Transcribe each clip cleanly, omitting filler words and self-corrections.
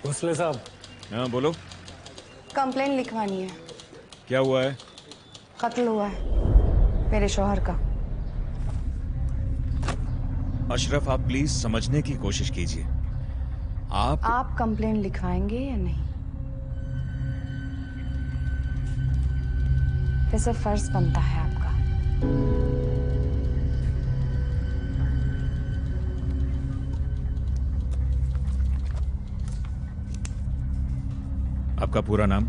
भोसले साहब। हाँ बोलो। कंप्लेन लिखवानी है। क्या हुआ है? कत्ल हुआ है मेरे शौहर का। अशरफ, आप प्लीज समझने की कोशिश कीजिए। आप कंप्लेन लिखवाएंगे या नहीं? वैसे फर्ज बनता है आपका। आपका पूरा नाम?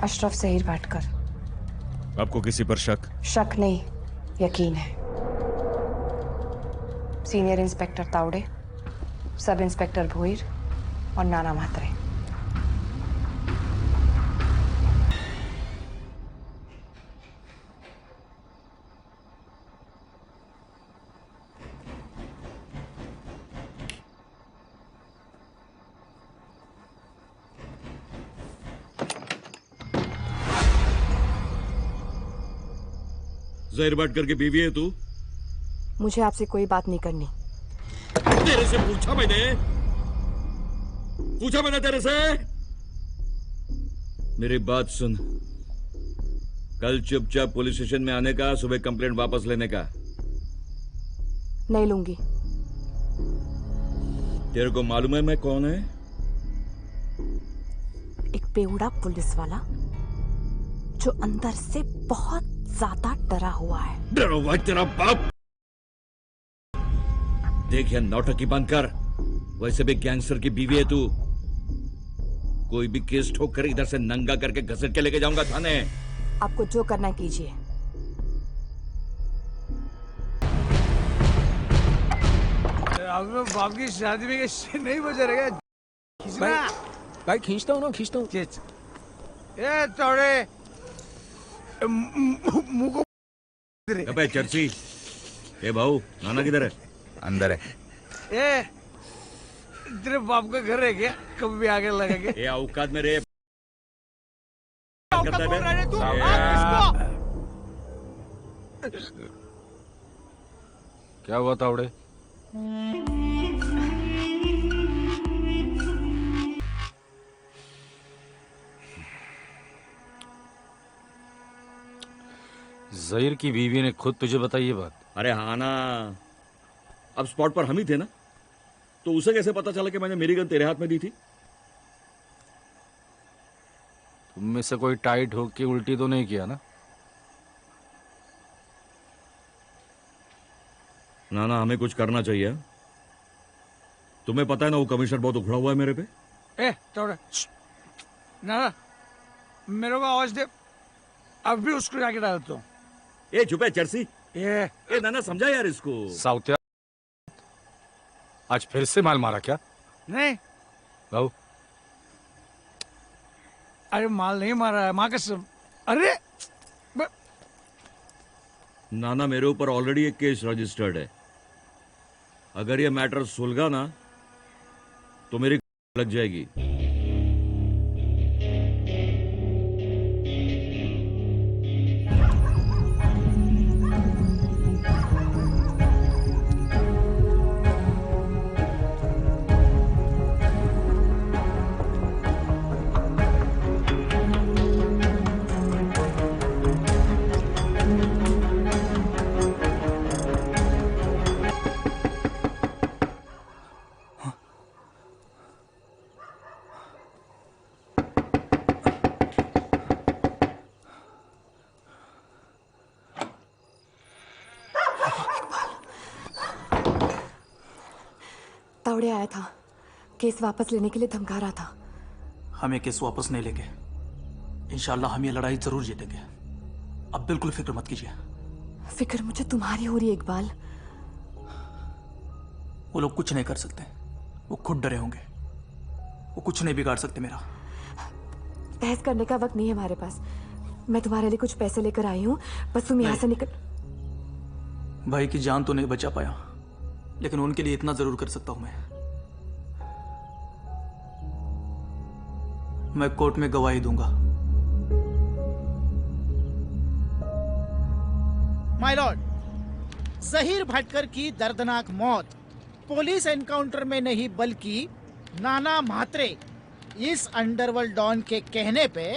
अशरफ ज़हीर भाटकर। आपको किसी पर शक? शक नहीं, यकीन है। Senior inspector Tawde, sub inspector Bhoir और नाना म्हात्रे। ज़हीर भाटकर की बीवी है तू? मुझे आपसे कोई बात नहीं करनी। तेरे से पूछा मैंने तेरे से। मेरी बात सुन, कल चुपचाप पुलिस स्टेशन में आने का, सुबह कंप्लेंट वापस लेने का। नहीं लूंगी। तेरे को मालूम है मैं कौन है? एक बेवड़ा पुलिस वाला जो अंदर से बहुत ज्यादा डरा हुआ है। डरो भाई तेरा बाप। देख यार, नौटंकी बंद कर। वैसे भी गैंगस्टर की बीवी है तू। कोई भी केस ठोक कर इधर से नंगा करके घसीट के लेके जाऊंगा थाने। आपको जो करना है कीजिए। बाप की शादी में नहीं बजा रहेगा। भाई खींचता हूँ ना, खींचता हूँ। ए तोड़े मुंह को। अबे चर्ची, ए भाऊ, नाना किधर है? अंदर है। ए तेरे बाप का घर है क्या? कभी भी आगे लगा के। ए औकात में रे। औकात बोल रहा है तू? क्या हुआ तावड़े? ज़हीर की बीवी ने खुद तुझे बताई ये बात? अरे हाँ ना, अब स्पॉट पर हम ही थे ना, तो उसे कैसे पता चला कि मैंने मेरी गन तेरे हाथ में दी थी? तुम में से कोई टाइट होके उल्टी तो नहीं किया ना? ना हमें कुछ करना चाहिए। तुम्हें पता है ना, वो कमिश्नर बहुत उखड़ा हुआ है मेरे पे। ए तोड़े ना, मेरे को आवाज दे, अब भी उसको जाके डालता हूँ। ए चुपे चर्सी। ए नाना समझा यार इसको। साउथिया, आज फिर से माल मारा क्या? नहीं, भाऊ अरे माल नहीं मारा है, माँ कसम। अरे नाना, मेरे ऊपर ऑलरेडी एक केस रजिस्टर्ड है। अगर ये मैटर सुलगा ना तो मेरी लग जाएगी। तावड़े आया था, केस वापस लेने के लिए धमका रहा था। हम ये केस वापस नहीं लेंगे। इंशाल्लाह हम ये लड़ाई जरूर जीतेंगे। अब बिल्कुल फिक्र मत कीजिए। फिक्र मुझे तुम्हारी हो रही है इकबाल। वो लोग कुछ नहीं कर सकते, वो खुद डरे होंगे। वो कुछ नहीं बिगाड़ सकते मेरा। बहस करने का वक्त नहीं है हमारे पास। मैं तुम्हारे लिए कुछ पैसे लेकर आई हूँ, बस तुम यहाँ से निकल। भाई की जान तो नहीं बचा पाया, लेकिन उनके लिए इतना जरूर कर सकता हूं मैं कोर्ट में गवाही दूंगा। माय लॉर्ड, ज़हीर भाटकर की दर्दनाक मौत पुलिस एनकाउंटर में नहीं बल्कि नाना म्हात्रे इस अंडरवर्ल्ड डॉन के कहने पे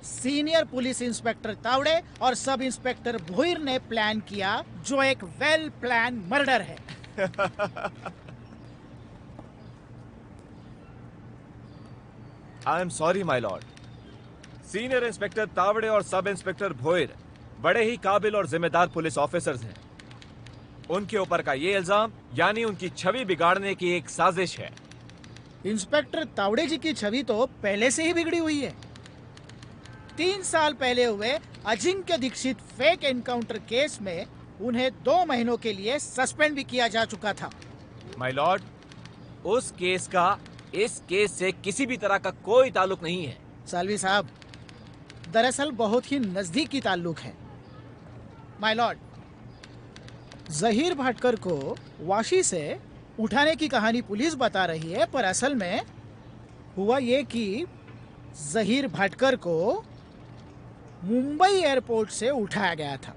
सीनियर पुलिस इंस्पेक्टर तावड़े और सब इंस्पेक्टर भोईर ने प्लान किया, जो एक वेल प्लान मर्डर है। I am sorry my Lord. Senior inspector Tawde और सब इंस्पेक्टर भोईर बड़े ही काबिल और जिम्मेदार पुलिस ऑफिसर्स हैं। उनके ऊपर का ये इल्जाम यानी उनकी छवि बिगाड़ने की एक साजिश है। इंस्पेक्टर तावड़े जी की छवि तो पहले से ही बिगड़ी हुई है। 3 साल पहले हुए Ajinkya Dixit fake encounter case में उन्हें 2 महीनों के लिए सस्पेंड भी किया जा चुका था। माय लॉर्ड, उस केस का इस केस से किसी भी तरह का कोई ताल्लुक नहीं है। सालवी साहब, दरअसल बहुत ही नजदीकी ताल्लुक है। माय लॉर्ड, जहीर भाटकर को वाशी से उठाने की कहानी पुलिस बता रही है, पर असल में हुआ ये कि जहीर भाटकर को मुंबई एयरपोर्ट से उठाया गया था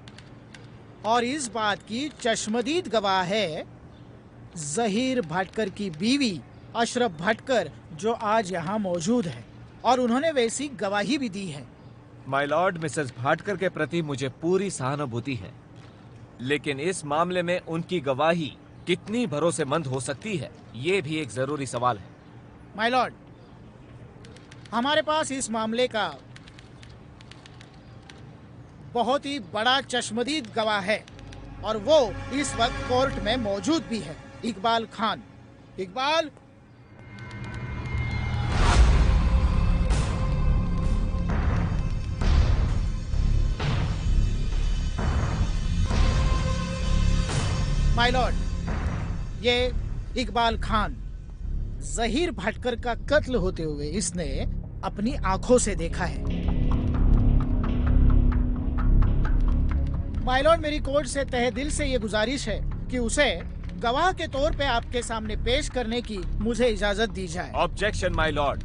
और इस बात की चश्मदीद गवाह है जहीर भाटकर की बीवी अशरफ भाटकर, जो आज यहाँ मौजूद है, और उन्होंने वैसी गवाही भी दी है। माय लॉर्ड, मिसेस भाटकर के प्रति मुझे पूरी सहानुभूति है, लेकिन इस मामले में उनकी गवाही कितनी भरोसेमंद हो सकती है, ये भी एक जरूरी सवाल है। माय लॉर्ड, हमारे पास इस मामले का बहुत ही बड़ा चश्मदीद गवाह है और वो इस वक्त कोर्ट में मौजूद भी है, इकबाल खान। इकबाल, माय लॉर्ड, ये इकबाल खान जहीर भाटकर का कत्ल होते हुए इसने अपनी आंखों से देखा है। माय लॉर्ड, मेरी कोर्ट से तहे दिल से ये गुजारिश है कि उसे गवाह के तौर पे आपके सामने पेश करने की मुझे इजाजत दी जाए। ऑब्जेक्शन माय लॉर्ड,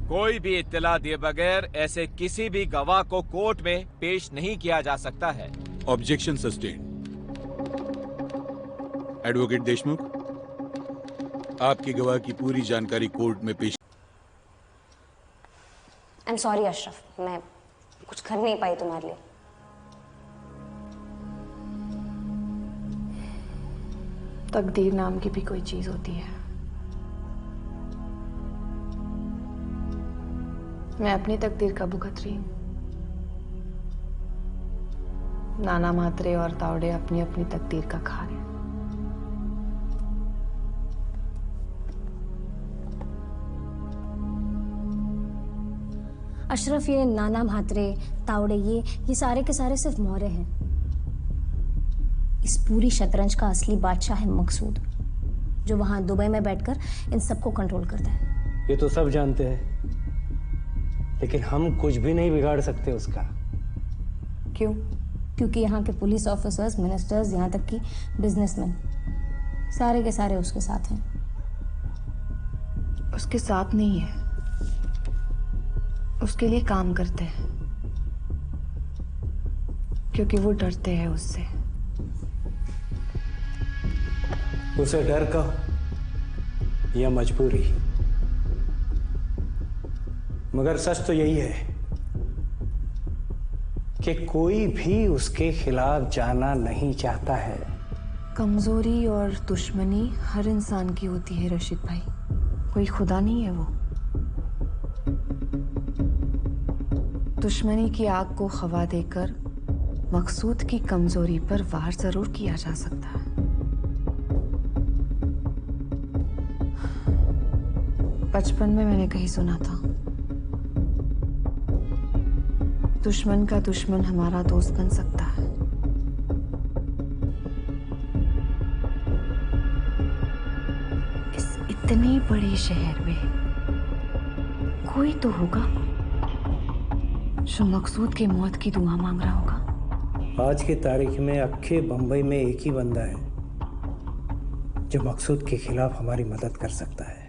कोई भी इत्तला दिए बगैर ऐसे किसी भी गवाह को कोर्ट में पेश नहीं किया जा सकता है। Objection sustain. एडवोकेट देशमुख, आपकी गवाह की पूरी जानकारी कोर्ट में पेश। आई एम सॉरी अशरफ, मैं कुछ कर नहीं पाई तुम्हारे लिए। तकदीर नाम की भी कोई चीज होती है। मैं अपनी तकदीर का भुगत रही हूं। नाना म्हात्रे और तावड़े अपनी अपनी तकदीर का खा रहे हैं। अशरफ, ये नाना म्हात्रे, तावड़े, ये सारे के सारे सिर्फ मौरे हैं। इस पूरी शतरंज का असली बादशाह है मकसूद, जो वहां दुबई में बैठकर इन सबको कंट्रोल करता है। ये तो सब जानते हैं, लेकिन हम कुछ भी नहीं बिगाड़ सकते उसका। क्यों? क्योंकि यहाँ के पुलिस ऑफिसर्स, मिनिस्टर्स, यहाँ तक कि बिजनेसमैन, सारे के सारे उसके साथ हैं। उसके साथ नहीं है, उसके लिए काम करते हैं, क्योंकि वो डरते हैं उससे। उसे डर का या मजबूरी, मगर सच तो यही है कि कोई भी उसके खिलाफ जाना नहीं चाहता है। कमजोरी और दुश्मनी हर इंसान की होती है रशीद भाई, कोई खुदा नहीं है वो। दुश्मनी की आग को हवा देकर मकसूद की कमजोरी पर वार जरूर किया जा सकता है। बचपन में मैंने कहीं सुना था, दुश्मन का दुश्मन हमारा दोस्त बन सकता है। इस इतने बड़े शहर में कोई तो होगा जो मकसूद के मौत की दुआ मांग रहा होगा। आज की तारीख में अक्खे बंबई में एक ही बंदा है जो मकसूद के खिलाफ हमारी मदद कर सकता है।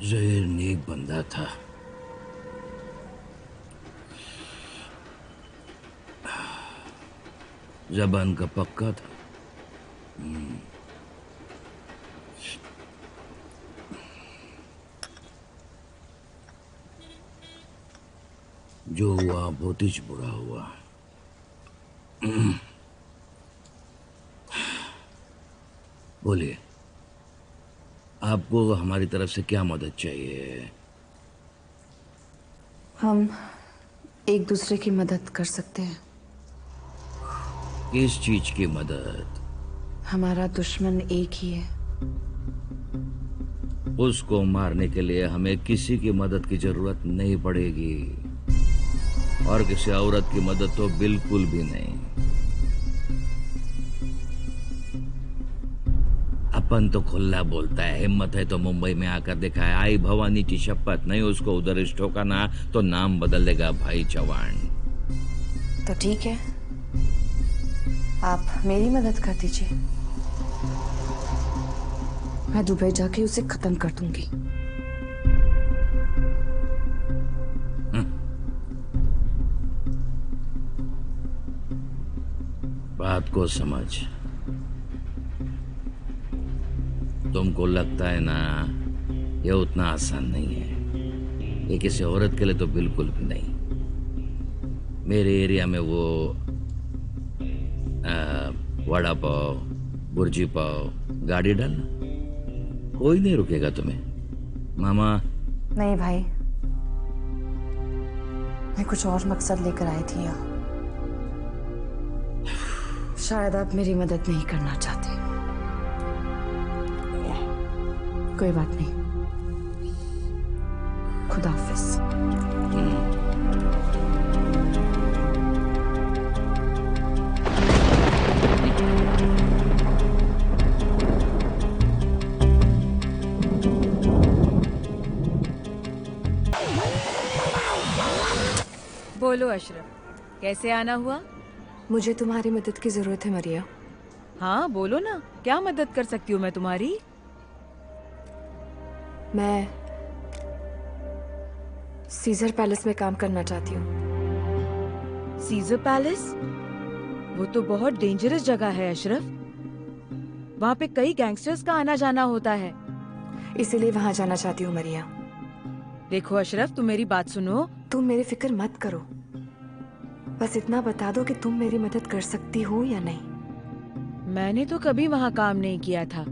जहीर नेक बंदा था, जबान का पक्का था, जो हुआ बहुत ही बुरा हुआ। बोलिए, आपको हमारी तरफ से क्या मदद चाहिए? हम एक दूसरे की मदद कर सकते हैं। किस चीज की मदद? हमारा दुश्मन एक ही है। उसको मारने के लिए हमें किसी की मदद की जरूरत नहीं पड़ेगी, और किसी औरत की मदद तो बिल्कुल भी नहीं। अपन तो खुला बोलता है, हिम्मत है तो मुंबई में आकर दिखाए। आई भवानी की शपथ, नहीं उसको उधर ठोका ना तो नाम बदल देगा भाई चौहान। तो ठीक है, आप मेरी मदद कर दीजिए, मैं दुबई जाके उसे खत्म कर दूंगी। बात को समझ। तुमको लगता है ना ये उतना आसान नहीं है, ये किसी औरत के लिए तो बिल्कुल भी नहीं। मेरे एरिया में वो वड़ा पाव, बुर्जी पाव, गाड़ी डालना, कोई नहीं रुकेगा तुम्हें। मामा नहीं भाई, मैं कुछ और मकसद लेकर आई थी यहाँ। शायद आप मेरी मदद नहीं करना चाहते। कोई बात नहीं, खुदा हाफिज। बोलो अशरफ, कैसे आना हुआ? मुझे तुम्हारी मदद की जरूरत है मरिया। हाँ बोलो ना, क्या मदद कर सकती हूँ मैं तुम्हारी? मैं सीजर पैलेस में काम करना चाहती हूँ। Caesar Palace? वो तो बहुत डेंजरस जगह है अशरफ, वहाँ पे कई गैंगस्टर्स का आना जाना होता है। इसीलिए वहाँ जाना चाहती हूँ मरिया। देखो अशरफ, तुम मेरी बात सुनो। तुम मेरी फिक्र मत करो, बस इतना बता दो कि तुम मेरी मदद कर सकती हो या नहीं। मैंने तो कभी वहाँ काम नहीं किया था।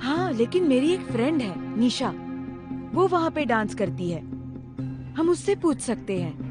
हाँ, लेकिन मेरी एक फ्रेंड है निशा, वो वहाँ पे डांस करती है, हम उससे पूछ सकते हैं।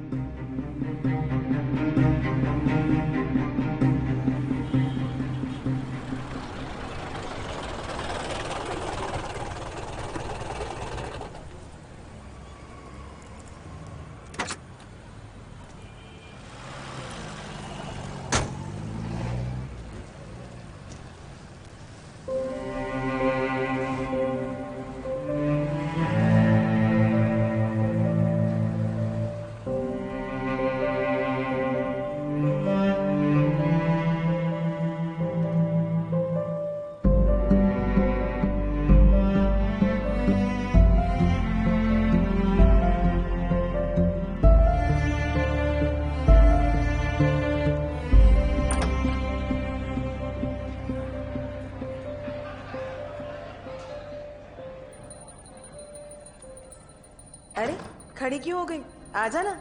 अरे खड़ी क्यों हो गई? आ जाना।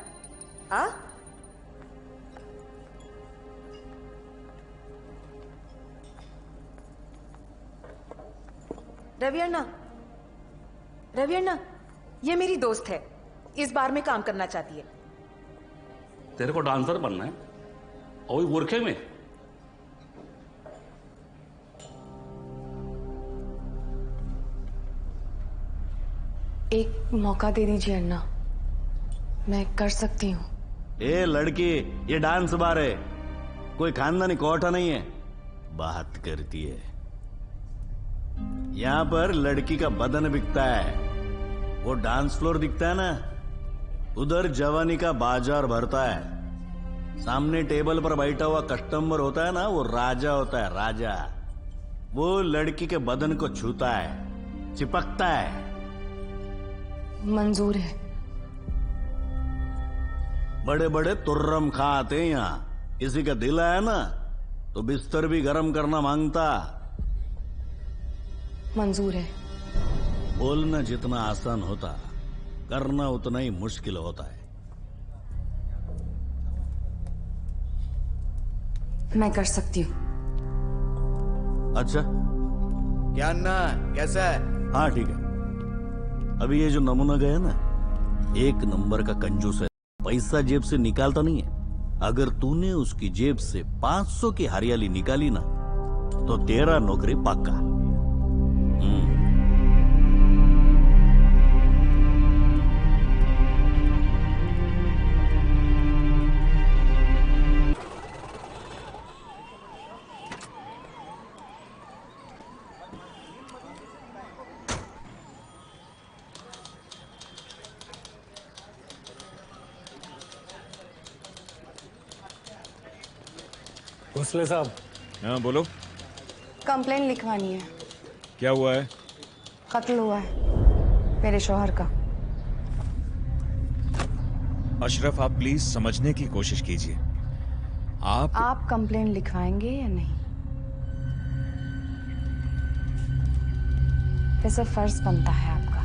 आ रवि अन्ना, रवि अन्ना, ये मेरी दोस्त है, इस बार में काम करना चाहती है। तेरे को डांसर बनना है और वही बुरखे में? एक मौका दे दीजिए अन्ना, मैं कर सकती हूँ। ए लड़की, ये डांस बार है, कोई खानदानी कोठा नहीं है। बात करती है। यहाँ पर लड़की का बदन बिकता है, वो डांस फ्लोर दिखता है ना, उधर जवानी का बाजार भरता है। सामने टेबल पर बैठा हुआ कस्टमर होता है ना, वो राजा होता है, राजा। वो लड़की के बदन को छूता है, चिपकता है। मंजूर है। बड़े बड़े तुर्रम खां आते हैं यहाँ, किसी का दिल आया ना तो बिस्तर भी गर्म करना मांगता। मंजूर है। बोलना जितना आसान होता, करना उतना ही मुश्किल होता है। मैं कर सकती हूँ। अच्छा, क्या अन्ना, कैसा है? हाँ ठीक है। अभी ये जो नमूना गया ना, एक नंबर का कंजूस है, पैसा जेब से निकालता नहीं है। अगर तूने उसकी जेब से 500 की हरियाली निकाली ना, तो तेरा नौकरी पक्का। भोसले साहब। हाँ बोलो। कंप्लेन लिखवानी है। क्या हुआ है? कत्ल हुआ है मेरे शौहर का। अशरफ, आप प्लीज समझने की कोशिश कीजिए। आप कंप्लेन लिखवाएंगे या नहीं? वैसे फर्ज बनता है आपका।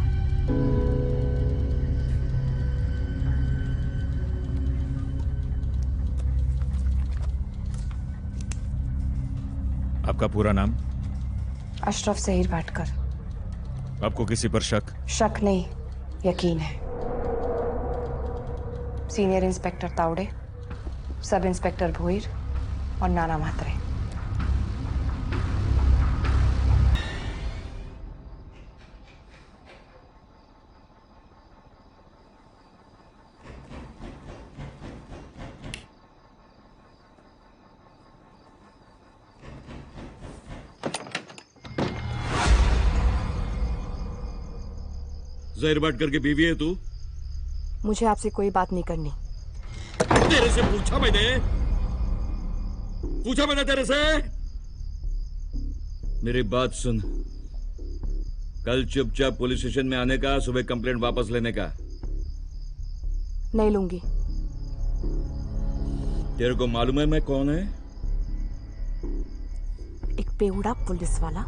आपका पूरा नाम? अशरफ ज़हीर भाटकर। आपको किसी पर शक? शक नहीं, यकीन है। Senior inspector Tawde, sub inspector Bhoir और नाना म्हात्रे। ज़हीर भाटकर की बीवी है तू? मुझे आपसे कोई बात नहीं करनी। तेरे से पूछा मैंने तेरे से। मेरी बात सुन, कल चुपचाप पुलिस स्टेशन में आने का, सुबह कंप्लेंट वापस लेने का। नहीं लूंगी। तेरे को मालूम है मैं कौन है? एक बेवड़ा पुलिस वाला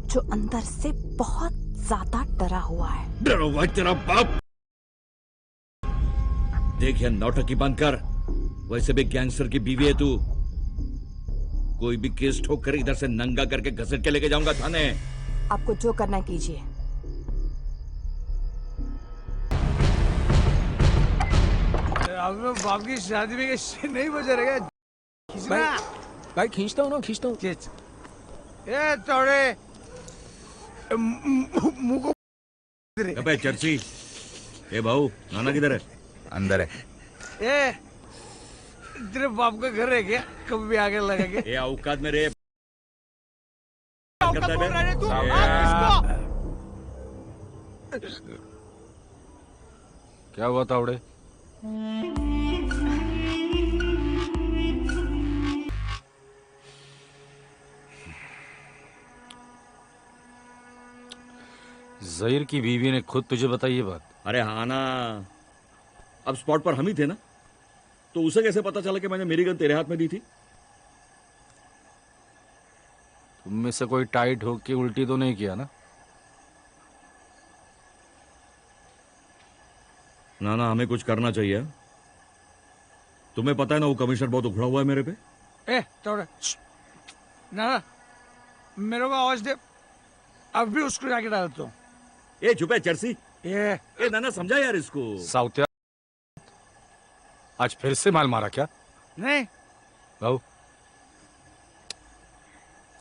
जो अंदर से बहुत ज्यादा डरा हुआ है। डरा हुआ तेरा बाप। देखिए नौटंकी बंद कर, वैसे भी गैंगस्टर की बीवी है तू। कोई भी केस ठोक कर इधर से नंगा करके घसीट के लेके जाऊंगा थाने। आपको जो करना है कीजिए। अब बाप की शादी में नहीं बजा रहेगा। भाई खींचता हूँ ना, खींचता हूँ। ए तोड़े मुंह को अबे चर्ची। ए भाऊ, नाना किधर है? अंदर है। ए तेरे बाप का घर है क्या? कभी भी आगे लगा के? ए औकात में रे। औकात बोल रहा है तू? क्या हुआ तावड़े? ज़हीर की बीवी ने खुद तुझे बताई ये बात? अरे हाँ ना, अब स्पॉट पर हम ही थे ना, तो उसे कैसे पता चला कि मैंने मेरी गन तेरे हाथ में दी थी? तुम में से कोई टाइट होके उल्टी तो नहीं किया ना? ना हमें कुछ करना चाहिए। तुम्हें पता है ना वो कमिश्नर बहुत उखड़ा हुआ है मेरे पे। ए तोड़े ना, मेरे को आवाज दे, अब भी उसको जाके डालता हूँ। ए चुप है चर्सी। ए नाना समझा यार इसको। साउथिया, आज फिर से माल मारा क्या? नहीं भाऊ।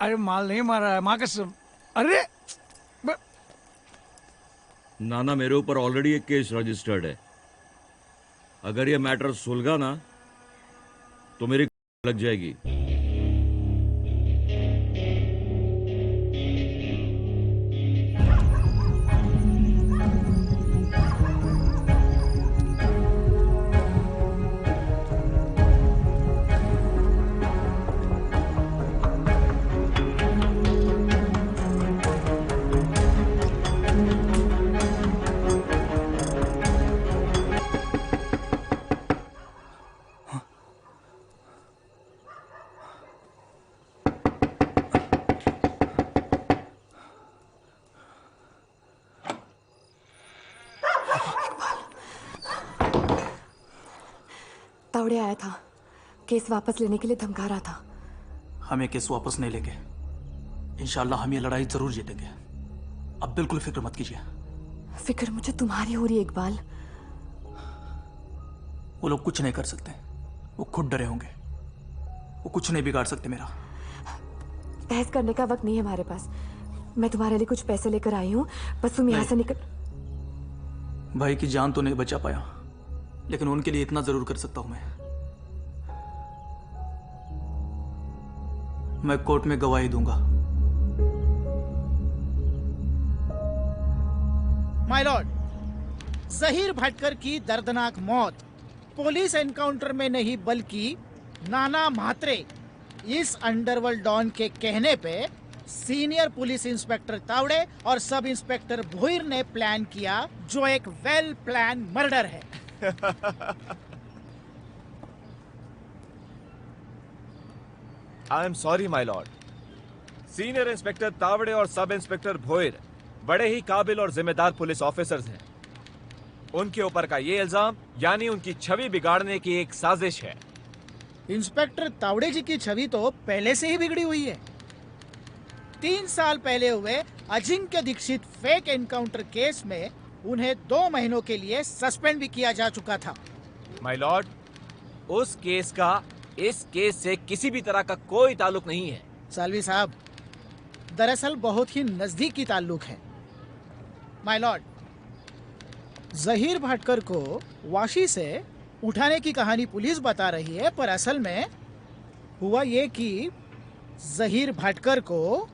अरे माल नहीं मारा है, माँ कसम। अरे नाना, मेरे ऊपर ऑलरेडी एक केस रजिस्टर्ड है। अगर ये मैटर सुलझा ना तो मेरी लग जाएगी। आया था, केस वापस लेने के लिए धमका रहा था। हम ये केस वापस नहीं लेंगे। इंशाल्लाह हम ये लड़ाई जरूर जीतेंगे। अब बिल्कुल फिक्र मत कीजिए। फिक्र मुझे तुम्हारी हो रही है इकबाल। वो लोग कुछ नहीं कर सकते, वो खुद डरे होंगे। वो कुछ नहीं बिगाड़ सकते मेरा। बहस करने का वक्त नहीं है हमारे पास। मैं तुम्हारे लिए कुछ पैसे लेकर आई हूँ, बस तुम यहाँ से निकल। भाई की जान तो नहीं बचा पाया, लेकिन उनके लिए इतना जरूर कर सकता हूं मैं कोर्ट में गवाही दूंगा। माय लॉर्ड, जहीर भटकर की दर्दनाक मौत पुलिस एनकाउंटर में नहीं बल्कि नाना म्हात्रे इस अंडरवर्ल्ड डॉन के कहने पे सीनियर पुलिस इंस्पेक्टर तावड़े और सब इंस्पेक्टर भोईर ने प्लान किया, जो एक वेल प्लान मर्डर है। I am sorry my Lord. Senior inspector Tawde और सब इंस्पेक्टर भोईर बड़े ही काबिल और जिम्मेदार पुलिस ऑफिसर्स हैं। उनके ऊपर का ये इल्जाम यानी उनकी छवि बिगाड़ने की एक साजिश है। इंस्पेक्टर तावड़े जी की छवि तो पहले से ही बिगड़ी हुई है। 3 साल पहले हुए Ajinkya Dixit fake encounter case में उन्हें 2 महीनों के लिए सस्पेंड भी किया जा चुका था। माय लॉर्ड, उस केस का इस केस से किसी भी तरह का कोई ताल्लुक नहीं है। सालवी साहब, दरअसल बहुत ही नजदीकी ताल्लुक है। माय लॉर्ड, जहीर भटकर को वाशी से उठाने की कहानी पुलिस बता रही है, पर असल में हुआ ये कि जहीर भटकर को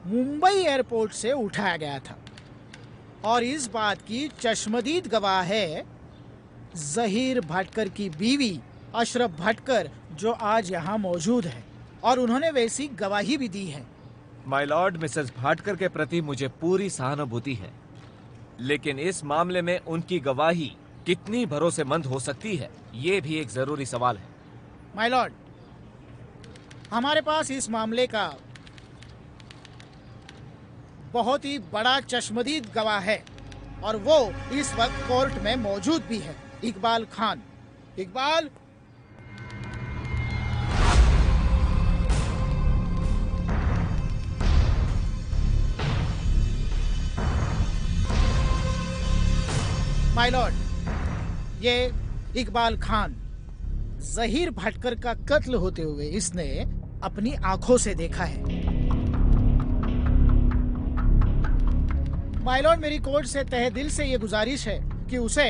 मुंबई एयरपोर्ट से उठाया गया था और इस बात की चश्मदीद गवाह है जहीर भटकर की बीवी अशरफ भटकर, जो आज यहाँ मौजूद है, और उन्होंने वैसी गवाही भी दी है। माय लॉर्ड, मिसेस भाटकर के प्रति मुझे पूरी सहानुभूति है, लेकिन इस मामले में उनकी गवाही कितनी भरोसेमंद हो सकती है, ये भी एक जरूरी सवाल है। माय लॉर्ड, हमारे पास इस मामले का बहुत ही बड़ा चश्मदीद गवाह है और वो इस वक्त कोर्ट में मौजूद भी है, इकबाल खान। इकबाल, माय लॉर्ड, ये इकबाल खान जहीर भटकर का कत्ल होते हुए इसने अपनी आंखों से देखा है। माय लॉर्ड, मेरी कोर्ट से तहे दिल से ये गुजारिश है कि उसे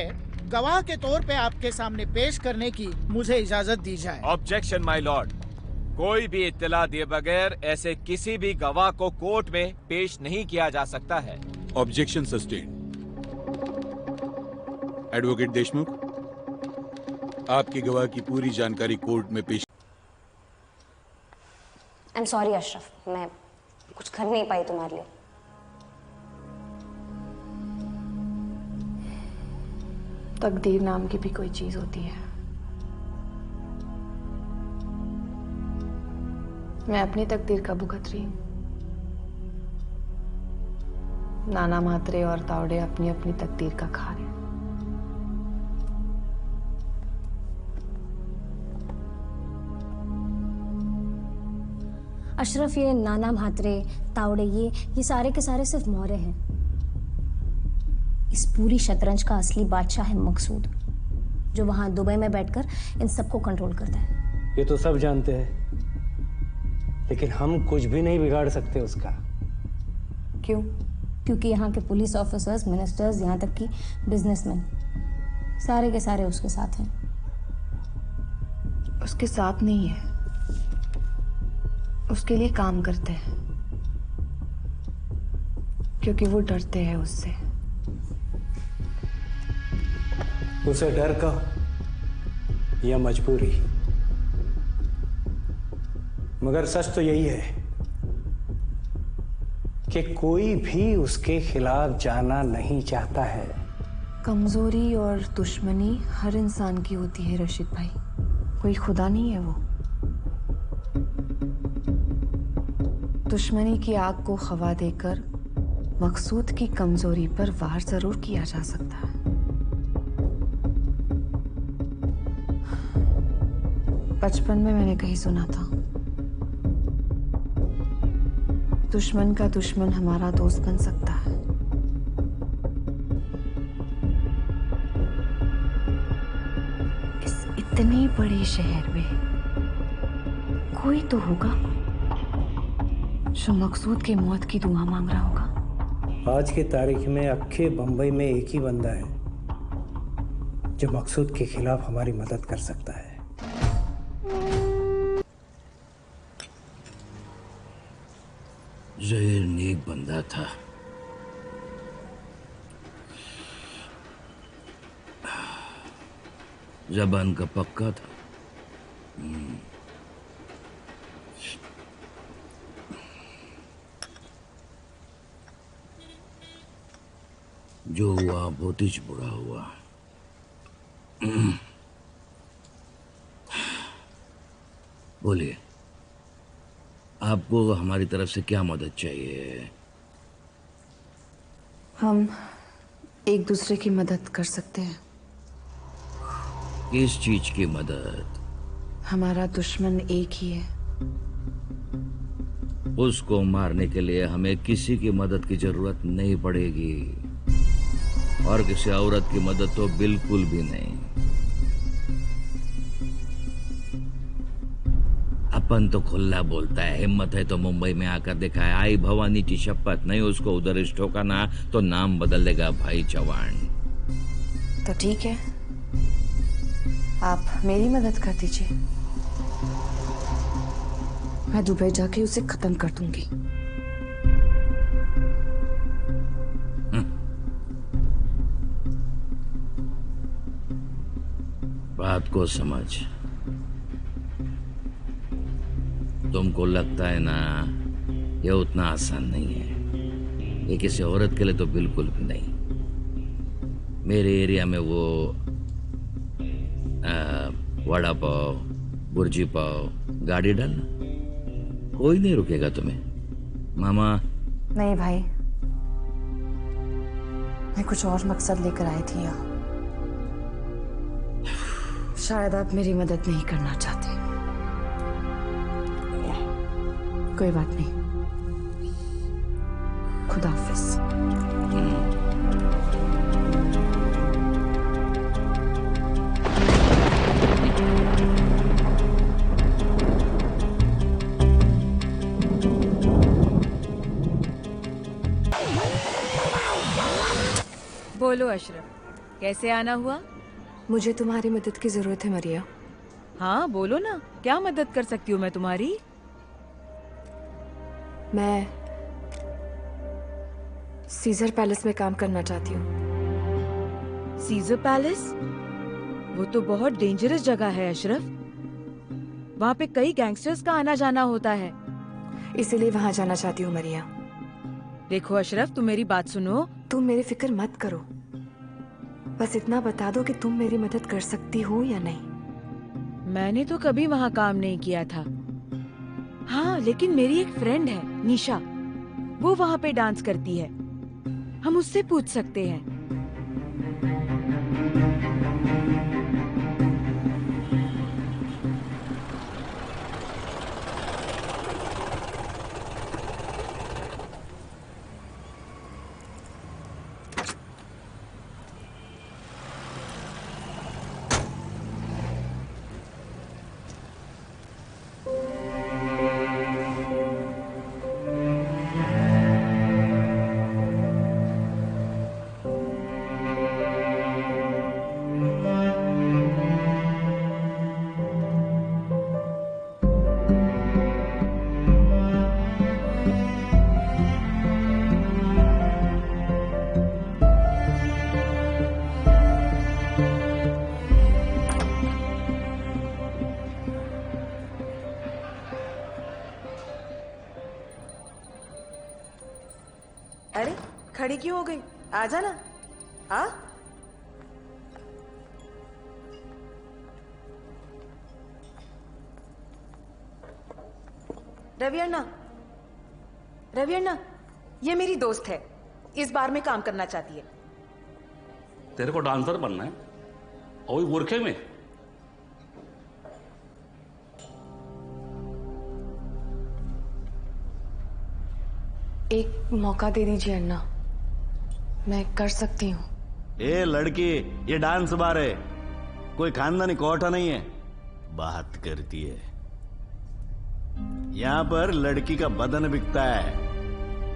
गवाह के तौर पे आपके सामने पेश करने की मुझे इजाजत दी जाए। ऑब्जेक्शन माय लॉर्ड, कोई भी इत्तला दिए बगैर ऐसे किसी भी गवाह को कोर्ट में पेश नहीं किया जा सकता है। Objection sustain. एडवोकेट देशमुख, आपकी गवाह की पूरी जानकारी कोर्ट में पेश। आई एम सॉरी अशरफ, मैं कुछ कर नहीं पाई तुम्हारे लिए। तकदीर नाम की भी कोई चीज होती है। मैं अपनी तकदीर का भुगत रही हूं। नाना म्हात्रे और तावड़े अपनी अपनी तकदीर का खा रहे हैं। अशरफ, ये नाना म्हात्रे, तावड़े, ये सारे के सारे सिर्फ मौरे हैं। इस पूरी शतरंज का असली बादशाह है मकसूद, जो वहां दुबई में बैठकर इन सबको कंट्रोल करता है। ये तो सब जानते हैं, लेकिन हम कुछ भी नहीं बिगाड़ सकते उसका। क्यों? क्योंकि यहाँ के पुलिस ऑफिसर्स, मिनिस्टर्स, यहाँ तक कि बिजनेसमैन, सारे के सारे उसके साथ हैं। उसके साथ नहीं है, उसके लिए काम करते हैं, क्योंकि वो डरते हैं उससे। उसे डर का या मजबूरी, मगर सच तो यही है कि कोई भी उसके खिलाफ जाना नहीं चाहता है। कमजोरी और दुश्मनी हर इंसान की होती है रशीद भाई, कोई खुदा नहीं है वो। दुश्मनी की आग को खवा देकर मकसूद की कमजोरी पर वार जरूर किया जा सकता है। बचपन में मैंने कहीं सुना था, दुश्मन का दुश्मन हमारा दोस्त बन सकता है। इस इतने बड़े शहर में कोई तो होगा जो मकसूद के मौत की दुआ मांग रहा होगा। आज की तारीख में अक्खे बंबई में एक ही बंदा है जो मकसूद के खिलाफ हमारी मदद कर सकता है। जहीर नेक बंदा था। जबान का पक्का था। जो हुआ बहुत ही बुरा हुआ। बोलिए, आपको हमारी तरफ से क्या मदद चाहिए? हम एक दूसरे की मदद कर सकते हैं। किस चीज की मदद? हमारा दुश्मन एक ही है। उसको मारने के लिए हमें किसी की मदद की जरूरत नहीं पड़ेगी, और किसी औरत की मदद तो बिल्कुल भी नहीं। अपन तो खुला बोलता है, हिम्मत है तो मुंबई में आकर दिखाए। आई भवानी की शपथ, नहीं उसको उधर ठोका ना तो नाम बदल देगा भाई चौहान। तो ठीक है, आप मेरी मदद कर दीजिए, मैं दुबई जाके उसे खत्म कर दूंगी। बात को समझ। तुमको लगता है ना ये उतना आसान नहीं है। ये किसी औरत के लिए तो बिल्कुल भी नहीं। मेरे एरिया में वो वड़ा पाव, बुर्जी पाव, गाड़ी डालना, कोई नहीं रुकेगा तुम्हें। मामा नहीं भाई, मैं कुछ और मकसद लेकर आई थी यहाँ। शायद आप मेरी मदद नहीं करना चाहते। कोई बात नहीं, खुदा हाफिज। बोलो अशरफ, कैसे आना हुआ? मुझे तुम्हारी मदद की जरूरत है मरिया। हाँ बोलो ना, क्या मदद कर सकती हूँ मैं तुम्हारी? मैं सीजर पैलेस में काम करना चाहती हूँ। Caesar Palace? वो तो बहुत डेंजरस जगह है अशरफ। वहाँ पे कई गैंगस्टर्स का आना जाना होता है। इसीलिए वहाँ जाना चाहती हूँ मरिया। देखो अशरफ, तुम मेरी बात सुनो। तुम मेरी फिक्र मत करो, बस इतना बता दो कि तुम मेरी मदद कर सकती हो या नहीं। मैंने तो कभी वहाँ काम नहीं किया था। हाँ, लेकिन मेरी एक फ्रेंड है निशा, वो वहाँ पे डांस करती है। हम उससे पूछ सकते हैं। अरे खड़ी क्यों हो गई? आ जाना। आ रवि अन्ना, रवि अन्ना, ये मेरी दोस्त है, इस बार में काम करना चाहती है। तेरे को डांसर बनना है और वही बुरखे में? एक मौका दे दीजिए अन्ना, मैं कर सकती हूँ। ए लड़की, ये डांस बार है, कोई खानदानी कोटा नहीं है। बात करती है। यहां पर लड़की का बदन बिकता है,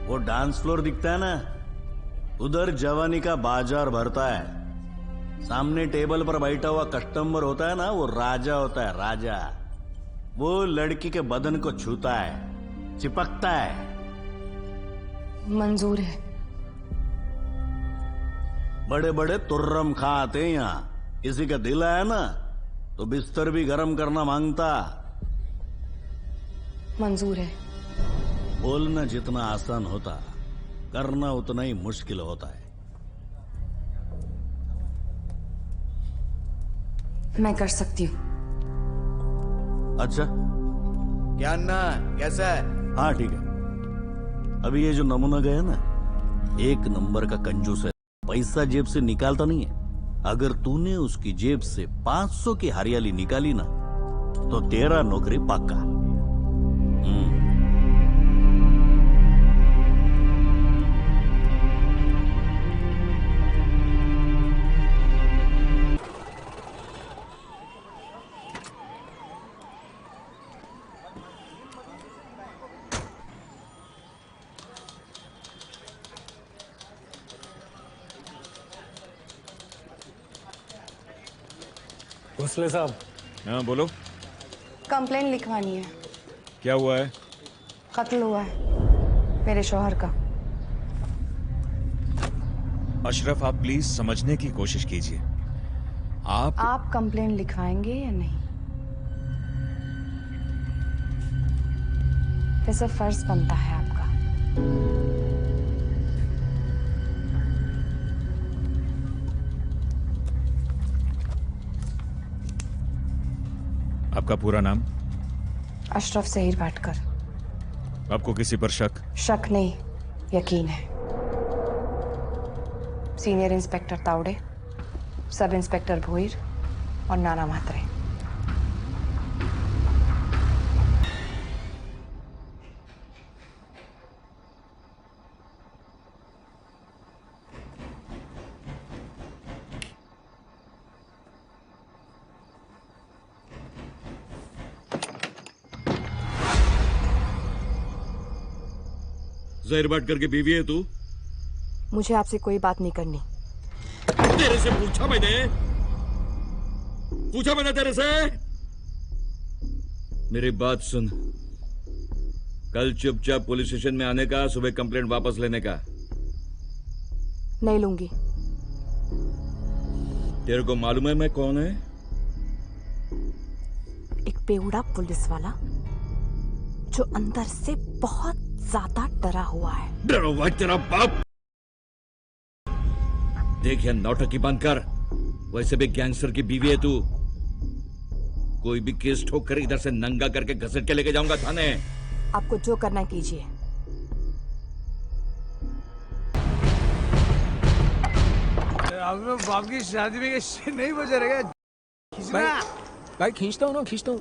वो डांस फ्लोर दिखता है ना, उधर जवानी का बाजार भरता है। सामने टेबल पर बैठा हुआ कस्टमर होता है ना, वो राजा होता है, राजा। वो लड़की के बदन को छूता है, चिपकता है। मंजूर है। बड़े बड़े तुर्रम खा आते हैं यहाँ, किसी का दिल आया ना तो बिस्तर भी गर्म करना मांगता। मंजूर है। बोलना जितना आसान होता, करना उतना ही मुश्किल होता है। मैं कर सकती हूँ। अच्छा, क्या अन्ना, कैसा है? हाँ ठीक है। अभी ये जो नमूना गया ना, एक नंबर का कंजूस है, पैसा जेब से निकालता नहीं है। अगर तूने उसकी जेब से 500 की हरियाली निकाली ना, तो तेरा नौकरी पक्का। भोसले साहब। हाँ बोलो। कंप्लेन लिखवानी है। क्या हुआ है? कत्ल हुआ है मेरे शौहर का। अशरफ, आप प्लीज समझने की कोशिश कीजिए। आप कंप्लेन लिखवाएंगे या नहीं? वैसे फर्ज बनता है आपका। आपका पूरा नाम? अशरफ ज़हीर भाटकर। आपको किसी पर शक? शक नहीं, यकीन है। Senior inspector Tawde, sub inspector Bhoir और नाना म्हात्रे। ज़हीर भाटकर की बीवी है तू? मुझे आपसे कोई बात नहीं करनी। तेरे से पूछा मैंने तेरे से। मेरी बात सुन, कल चुपचाप पुलिस स्टेशन में आने का, सुबह कंप्लेंट वापस लेने का। नहीं लूंगी। तेरे को मालूम है मैं कौन है? एक बेवड़ा पुलिस वाला जो अंदर से बहुत ज्यादा डरा हुआ है। डरा हुआ तेरा बाप। देख यार, नौटंकी बंद कर। वैसे भी गैंगस्टर की बीवी है तू। कोई भी केस ठोक कर इधर से नंगा करके घसीट के लेके जाऊंगा थाने। आपको जो करना है कीजिए। अब बाप की शादी में नहीं बजा रहेगा। भाई खींचता हूँ ना, खींचता हूँ।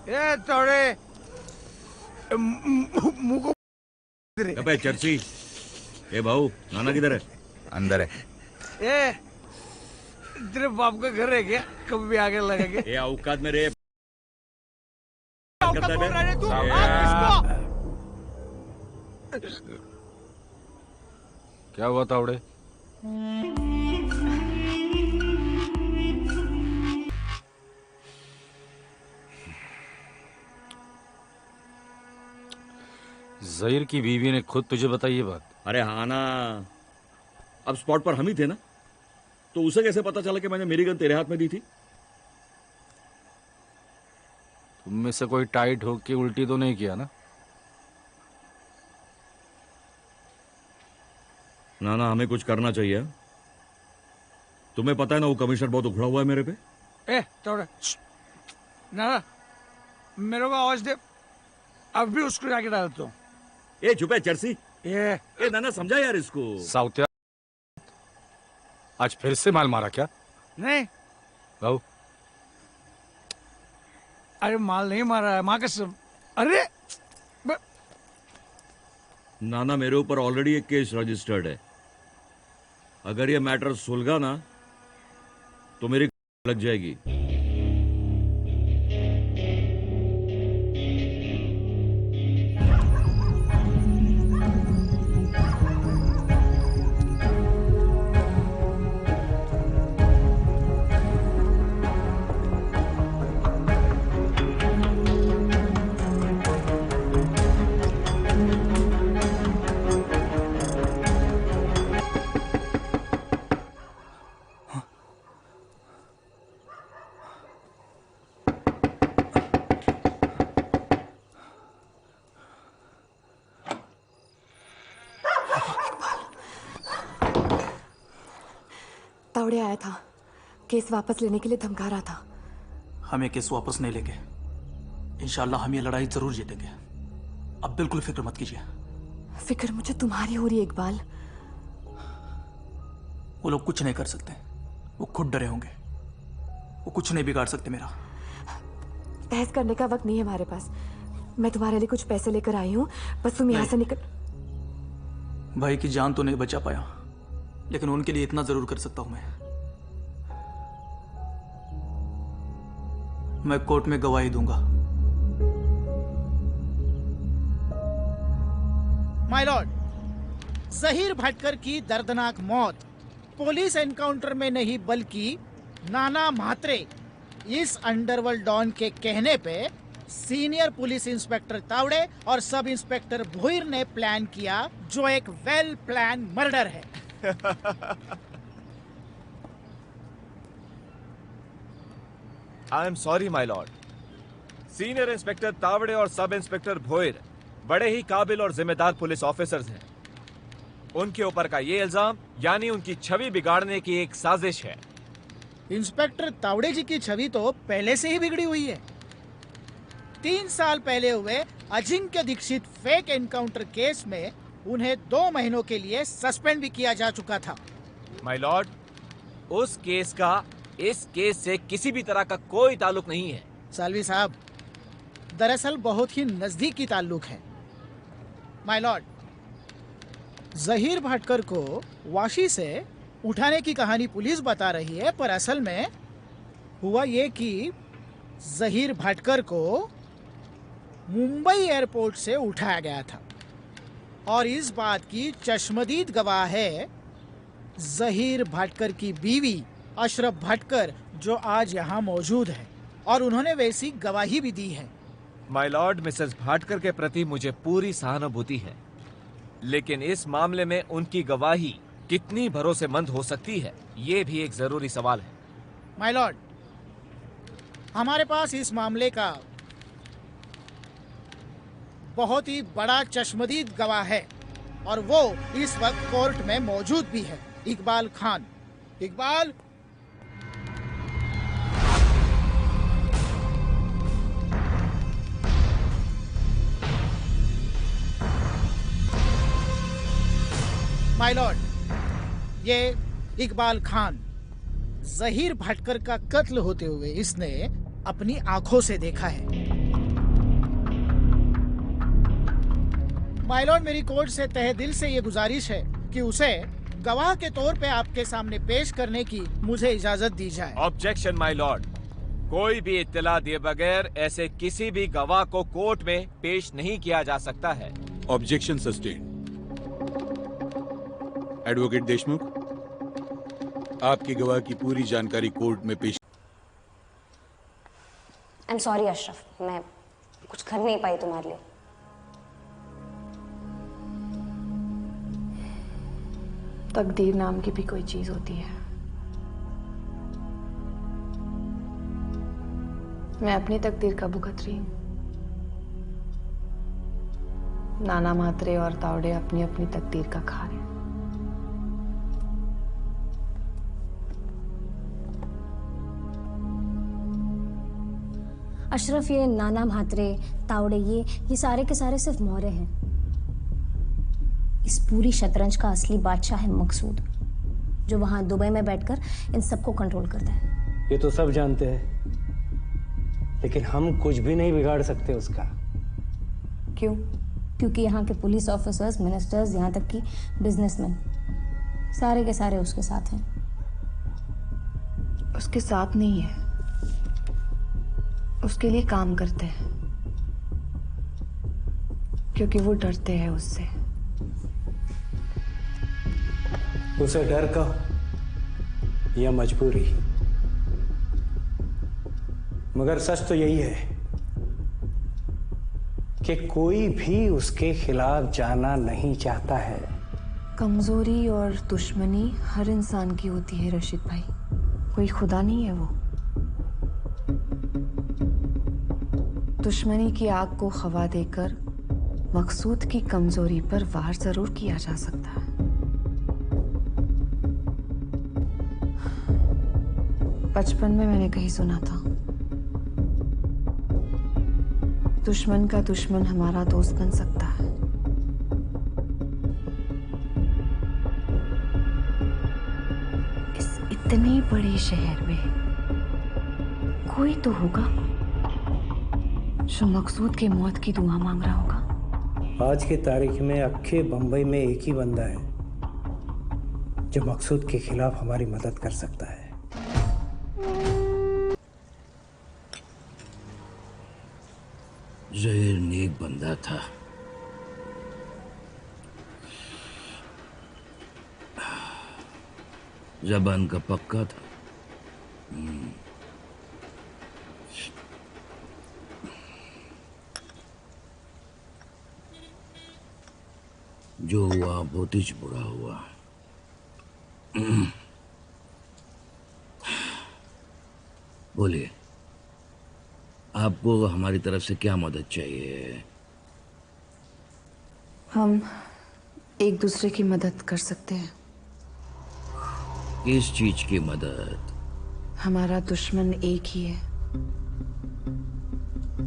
ए तोड़े मुंह को अबे चर्ची। ए भाऊ, नाना किधर है? अंदर है। ए तेरे बाप का घर है क्या? कभी भी आगे लगेंगे। ए औकात में रे। औकात बोल रहा है तू? क्या हुआ तावड़े? ज़हीर की बीवी ने खुद तुझे बताई ये बात? अरे हाँ ना, अब स्पॉट पर हम ही थे ना, तो उसे कैसे पता चला कि मैंने मेरी गन तेरे हाथ में दी थी? तुम में से कोई टाइट हो के उल्टी तो नहीं किया ना? ना हमें कुछ करना चाहिए। तुम्हें पता है ना, वो कमिश्नर बहुत उखड़ा हुआ है मेरे पे। ए तोड़े ना, मेरे को आवाज दे, अब भी उसको जाके डालता हूँ। ए चुप है चर्सी। ए नाना समझा यार इसको। साउथिया, आज फिर से माल मारा क्या? नहीं भाऊ, अरे माल नहीं मारा है, माँ कसम। अरे नाना, मेरे ऊपर ऑलरेडी एक केस रजिस्टर्ड है। अगर ये मैटर सुलगा ना तो मेरी लग जाएगी। तावड़े आया था, केस वापस लेने के लिए धमका रहा था। हमें केस वापस नहीं लेंगे। इंशाल्लाह हम ये लड़ाई जरूर जीतेंगे। अब बिल्कुल फिक्र मत कीजिए। फिक्र मुझे तुम्हारी हो रही है इकबाल। वो लोग कुछ नहीं कर सकते, वो खुद डरे होंगे। वो कुछ नहीं बिगाड़ सकते मेरा। बहस करने का वक्त नहीं है हमारे पास। मैं तुम्हारे लिए कुछ पैसे लेकर आई हूँ, बस तुम यहाँ से निकल। भाई की जान तो नहीं बचा पाया, लेकिन उनके लिए इतना जरूर कर सकता हूं मैं कोर्ट में गवाही दूंगा। माय लॉर्ड, जहीर भटकर की दर्दनाक मौत पुलिस एनकाउंटर में नहीं बल्कि नाना म्हात्रे इस अंडरवर्ल्ड डॉन के कहने पे सीनियर पुलिस इंस्पेक्टर तावड़े और सब इंस्पेक्टर भोईर ने प्लान किया, जो एक वेल प्लान मर्डर है। I am sorry my Lord. Senior inspector Tawde और सब इंस्पेक्टर भोईर बड़े ही काबिल और जिम्मेदार पुलिस ऑफिसर्स हैं। उनके ऊपर का ये इल्जाम यानी उनकी छवि बिगाड़ने की एक साजिश है। इंस्पेक्टर तावड़े जी की छवि तो पहले से ही बिगड़ी हुई है। 3 साल पहले हुए Ajinkya Dixit fake encounter case में उन्हें 2 महीनों के लिए सस्पेंड भी किया जा चुका था। माय लॉर्ड, उस केस का इस केस से किसी भी तरह का कोई ताल्लुक नहीं है। सालवी साहब, दरअसल बहुत ही नजदीकी ताल्लुक है। माय लॉर्ड, जहीर भटकर को वाशी से उठाने की कहानी पुलिस बता रही है, पर असल में हुआ ये कि जहीर भटकर को मुंबई एयरपोर्ट से उठाया गया था और इस बात की चश्मदीद गवाह है जहीर भटकर की बीवी अशरफ भटकर, जो आज यहाँ मौजूद है, और उन्होंने वैसी गवाही भी दी है। माय लॉर्ड, मिसेस भाटकर के प्रति मुझे पूरी सहानुभूति है, लेकिन इस मामले में उनकी गवाही कितनी भरोसेमंद हो सकती है, ये भी एक जरूरी सवाल है। माय लॉर्ड, हमारे पास इस मामले का बहुत ही बड़ा चश्मदीद गवाह है और वो इस वक्त कोर्ट में मौजूद भी है, इकबाल खान। इकबाल, माय लॉर्ड, ये इकबाल खान जहीर भटकर का कत्ल होते हुए इसने अपनी आंखों से देखा है। माय लॉर्ड, मेरी कोर्ट से तहे दिल से ये गुजारिश है कि उसे गवाह के तौर पे आपके सामने पेश करने की मुझे इजाजत दी जाए। ऑब्जेक्शन माय लॉर्ड, कोई भी इत्तला दिए बगैर ऐसे किसी भी गवाह को कोर्ट में पेश नहीं किया जा सकता है। Objection sustained. एडवोकेट देशमुख, आपकी गवाह की पूरी जानकारी कोर्ट में पेश। आई एम सॉरी अशरफ, मैं कुछ कर नहीं पाई तुम्हारे लिए। तकदीर नाम की भी कोई चीज होती है। मैं अपनी तकदीर का भुगत रही हूं। नाना म्हात्रे और तावड़े अपनी अपनी तकदीर का खा रहे हैं। अशरफ, ये नाना म्हात्रे, तावड़े, ये सारे के सारे सिर्फ मौरे हैं। इस पूरी शतरंज का असली बादशाह है मकसूद, जो वहां दुबई में बैठकर इन सबको कंट्रोल करता है। ये तो सब जानते हैं, लेकिन हम कुछ भी नहीं बिगाड़ सकते उसका। क्यों? क्योंकि यहाँ के पुलिस ऑफिसर्स, मिनिस्टर्स, यहाँ तक कि बिजनेसमैन सारे के सारे उसके साथ हैं। उसके साथ नहीं है, उसके लिए काम करते हैं, क्योंकि वो डरते हैं उससे। उसे डर का या मजबूरी, मगर सच तो यही है कि कोई भी उसके खिलाफ जाना नहीं चाहता है। कमजोरी और दुश्मनी हर इंसान की होती है रशीद भाई, कोई खुदा नहीं है वो। दुश्मनी की आग को हवा देकर मकसूद की कमजोरी पर वार जरूर किया जा सकता है। बचपन में मैंने कहीं सुना था, दुश्मन का दुश्मन हमारा दोस्त बन सकता है। इस इतने बड़े शहर में कोई तो होगा जो मकसूद के मौत की दुआ मांग रहा होगा। आज की तारीख में अक्खे बंबई में एक ही बंदा है जो मकसूद के खिलाफ हमारी मदद कर सकता है। जहीर नेक बंदा था, जबान का पक्का था। जो हुआ बहुत ही बुरा हुआ। बोलिए, आपको हमारी तरफ से क्या मदद चाहिए? हम एक दूसरे की मदद कर सकते हैं। किस चीज की मदद? हमारा दुश्मन एक ही है।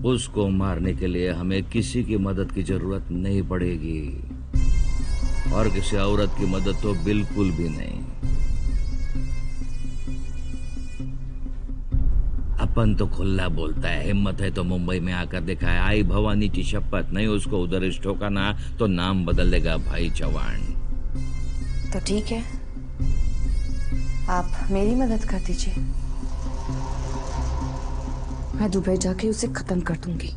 उसको मारने के लिए हमें किसी की मदद की जरूरत नहीं पड़ेगी, और किसी औरत की मदद तो बिल्कुल भी नहीं। अपन तो खुला बोलता है, हिम्मत है तो मुंबई में आकर दिखाए। आई भवानी की शपथ, नहीं उसको उधर ठोका ना तो नाम बदल देगा भाई चौहान। तो ठीक है, आप मेरी मदद कर दीजिए, मैं दुबई जाके उसे खत्म कर दूंगी।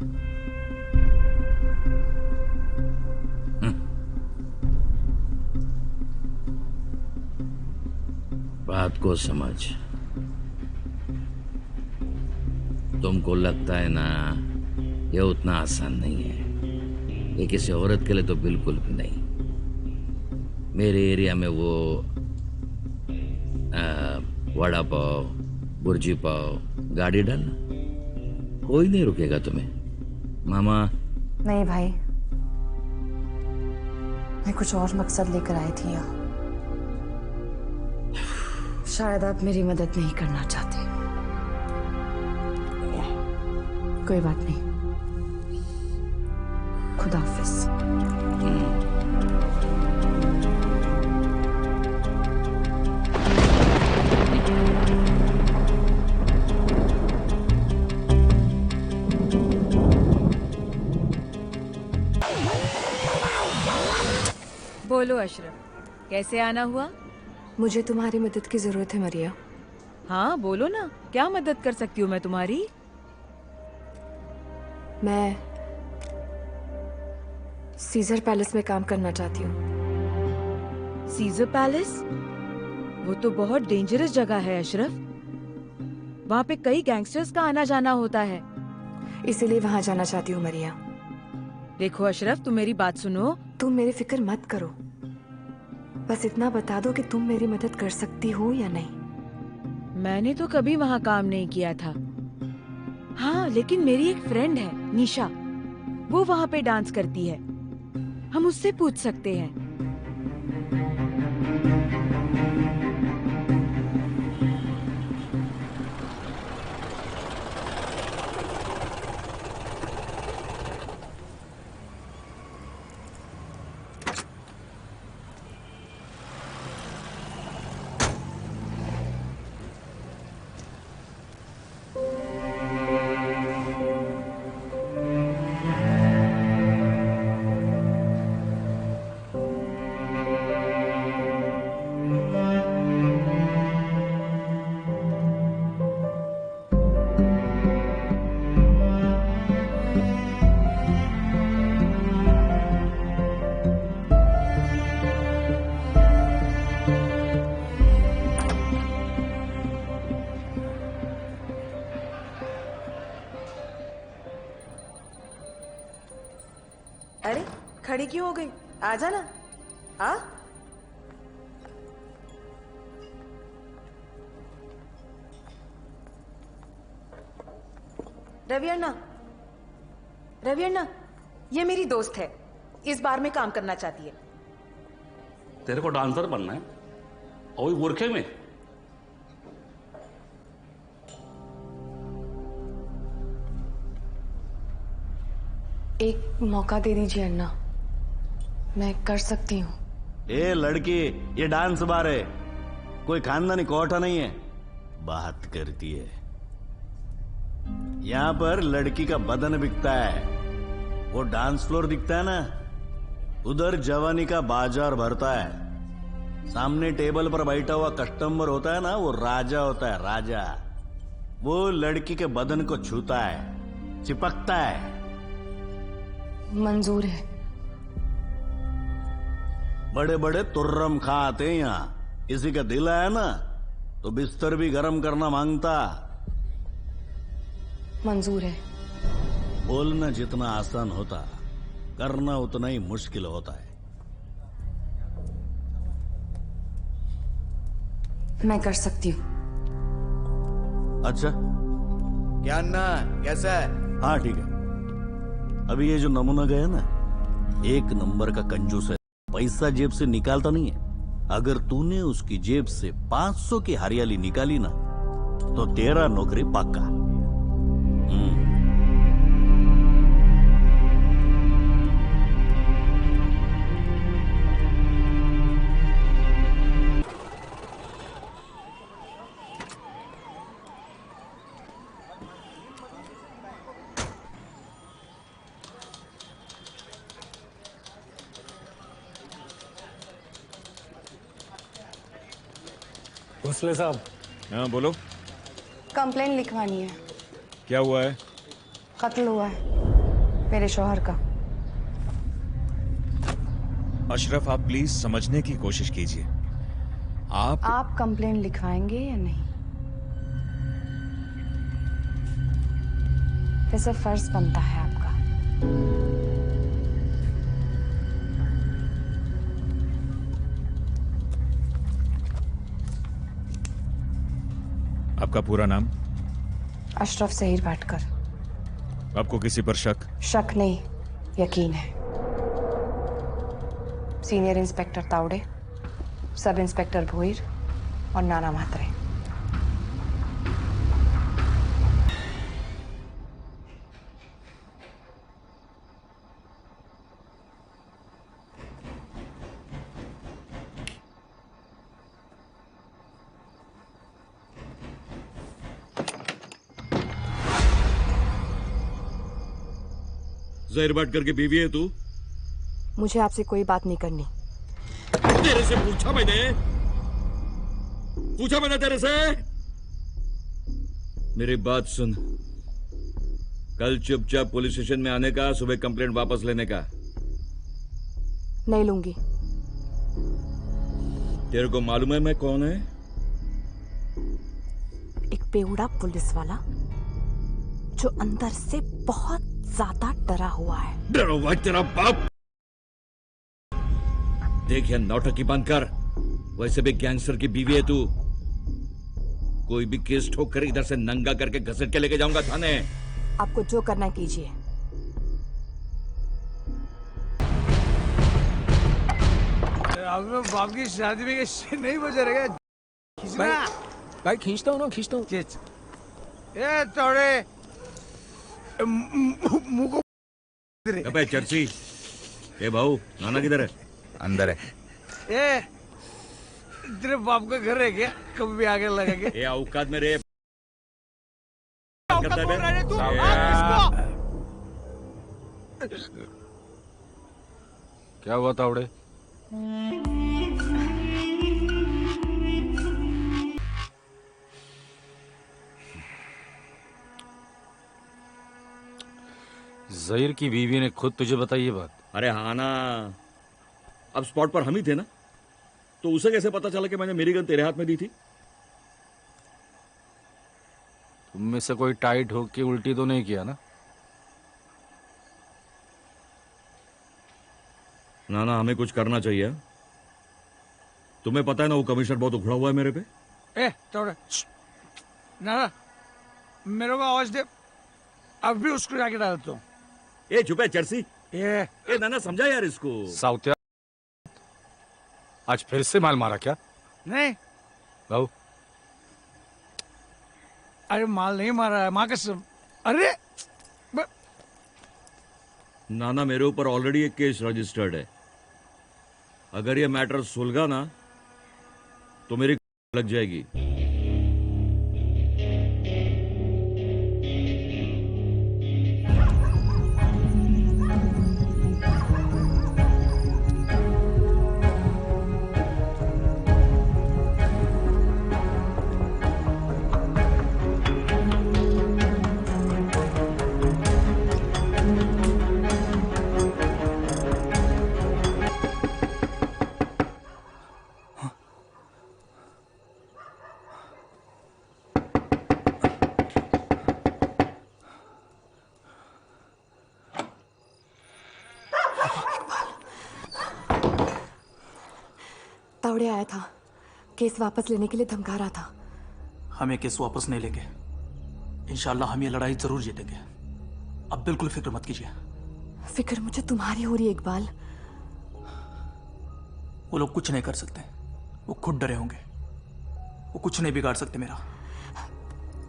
बात को समझ। तुमको लगता है ना ये उतना आसान नहीं है, ये किसी औरत के लिए तो बिल्कुल भी नहीं। मेरे एरिया में वो वड़ा पाव, बुर्जी पाव, गाड़ी डालना, कोई नहीं रुकेगा तुम्हें। मामा नहीं भाई, मैं कुछ और मकसद लेकर आई थी यहाँ। शायद आप मेरी मदद नहीं करना चाहते। कोई बात नहीं, खुदा हाफिज। बोलो अशरफ, कैसे आना हुआ? मुझे तुम्हारी मदद की जरूरत है मरिया। हाँ बोलो ना, क्या मदद कर सकती हूँ मैं तुम्हारी? मैं सीजर पैलेस में काम करना चाहती हूँ। Caesar Palace? वो तो बहुत डेंजरस जगह है अशरफ, वहाँ पे कई गैंगस्टर्स का आना जाना होता है। इसीलिए वहाँ जाना चाहती हूँ मरिया। देखो अशरफ, तुम मेरी बात सुनो। तुम मेरी फिक्र मत करो, बस इतना बता दो कि तुम मेरी मदद कर सकती हो या नहीं। मैंने तो कभी वहाँ काम नहीं किया था। हाँ, लेकिन मेरी एक फ्रेंड है निशा, वो वहाँ पे डांस करती है, हम उससे पूछ सकते हैं। खड़ी क्यों हो गई? आ जाना। आ रवि अन्ना, रवि अन्ना, ये मेरी दोस्त है, इस बार में काम करना चाहती है। तेरे को डांसर बनना है और वही गोरखे में? एक मौका दे दीजिए अन्ना, मैं कर सकती हूँ। ए लड़की, ये डांस बार है, कोई खानदानी कोटा नहीं है। बात करती है। यहां पर लड़की का बदन बिकता है, वो डांस फ्लोर दिखता है ना, उधर जवानी का बाजार भरता है। सामने टेबल पर बैठा हुआ कस्टमर होता है ना, वो राजा होता है, राजा। वो लड़की के बदन को छूता है, चिपकता है। मंजूर है। बड़े बड़े तुर्रम खा आते हैं यहाँ, किसी का दिल आया ना तो बिस्तर भी गर्म करना मांगता। मंजूर है। बोलना जितना आसान होता, करना उतना ही मुश्किल होता है। मैं कर सकती हूँ। अच्छा क्या अन्ना, कैसा है? हाँ ठीक है। अभी ये जो नमूना गया ना, एक नंबर का कंजूस है, पैसा जेब से निकालता नहीं है। अगर तूने उसकी जेब से 500 की हरियाली निकाली ना, तो तेरा नौकरी पक्का। भोसले साहब। हाँ बोलो। कंप्लेन लिखवानी है। क्या हुआ है? कत्ल हुआ है मेरे शौहर का। अशरफ, आप प्लीज समझने की कोशिश कीजिए। आप कंप्लेन लिखवाएंगे या नहीं? वैसे फर्ज बनता है आपका। आपका पूरा नाम? अशरफ ज़हीर भाटकर। आपको किसी पर शक? शक नहीं, यकीन है। Senior inspector Tawde, sub inspector Bhoir और नाना म्हात्रे। ज़हीर भाटकर की बीवी है तू? मुझे आपसे कोई बात नहीं करनी। तेरे से पूछा मैंने तेरे से। मेरी बात सुन, कल चुपचाप पुलिस स्टेशन में आने का, सुबह कंप्लेंट वापस लेने का। नहीं लूंगी। तेरे को मालूम है मैं कौन है? एक बेवड़ा पुलिस वाला जो अंदर से बहुत ज्यादा डरा हुआ है। डरा हुआ है तेरा बाप। देख यार, नौटंकी बंद कर। वैसे भी गैंगस्टर की बीवी है तू। कोई भी केस ठोक कर इधर से नंगा करके घसीट के लेके जाऊंगा थाने। आपको जो करना कीजिए। अपने बाप की शादी में ये नहीं बजा रहेगा। खींचना भाई खींचता हूँ ना, खींचता हूँ। खींच। ए तोड़े मुंह को। अबे चर्ची, ए भाऊ, नाना किधर है? अंदर है। ए तेरे बाप का घर है क्या? कभी भी आगे लगेंगे। ए औकात में रे। औकात बोल रहा है तू? क्या हुआ तावड़े? ज़हीर की बीवी ने खुद तुझे बताई ये बात? अरे हाँ ना, अब स्पॉट पर हम ही थे ना, तो उसे कैसे पता चला कि मैंने मेरी गन तेरे हाथ में दी थी? तुम में से कोई टाइट होके उल्टी तो नहीं किया ना? ना हमें कुछ करना चाहिए। तुम्हें पता है ना वो कमिश्नर बहुत उखड़ा हुआ है मेरे पे। ए तोड़े ना मेरे को आवाज दे, अब भी उसको जाके डालता हूँ। ए चुपे चर्सी। ए नाना समझा यार इसको। साउथ आज फिर से माल मारा क्या? नहीं बाबू, अरे माल नहीं मारा है, माँ कसम। अरे नाना मेरे ऊपर ऑलरेडी एक केस रजिस्टर्ड है। अगर ये मैटर सुलगा ना तो मेरी लग जाएगी। तावड़े आया था, केस वापस लेने के लिए धमका रहा था। हमें केस वापस नहीं लेंगे, इंशाल्लाह हम ये लड़ाई जरूर जीतेंगे। अब बिल्कुल फिक्र मत कीजिए। फिक्र मुझे तुम्हारी हो रही है इकबाल। वो लोग कुछ नहीं कर सकते, वो खुद डरे होंगे। वो कुछ नहीं बिगाड़ सकते मेरा।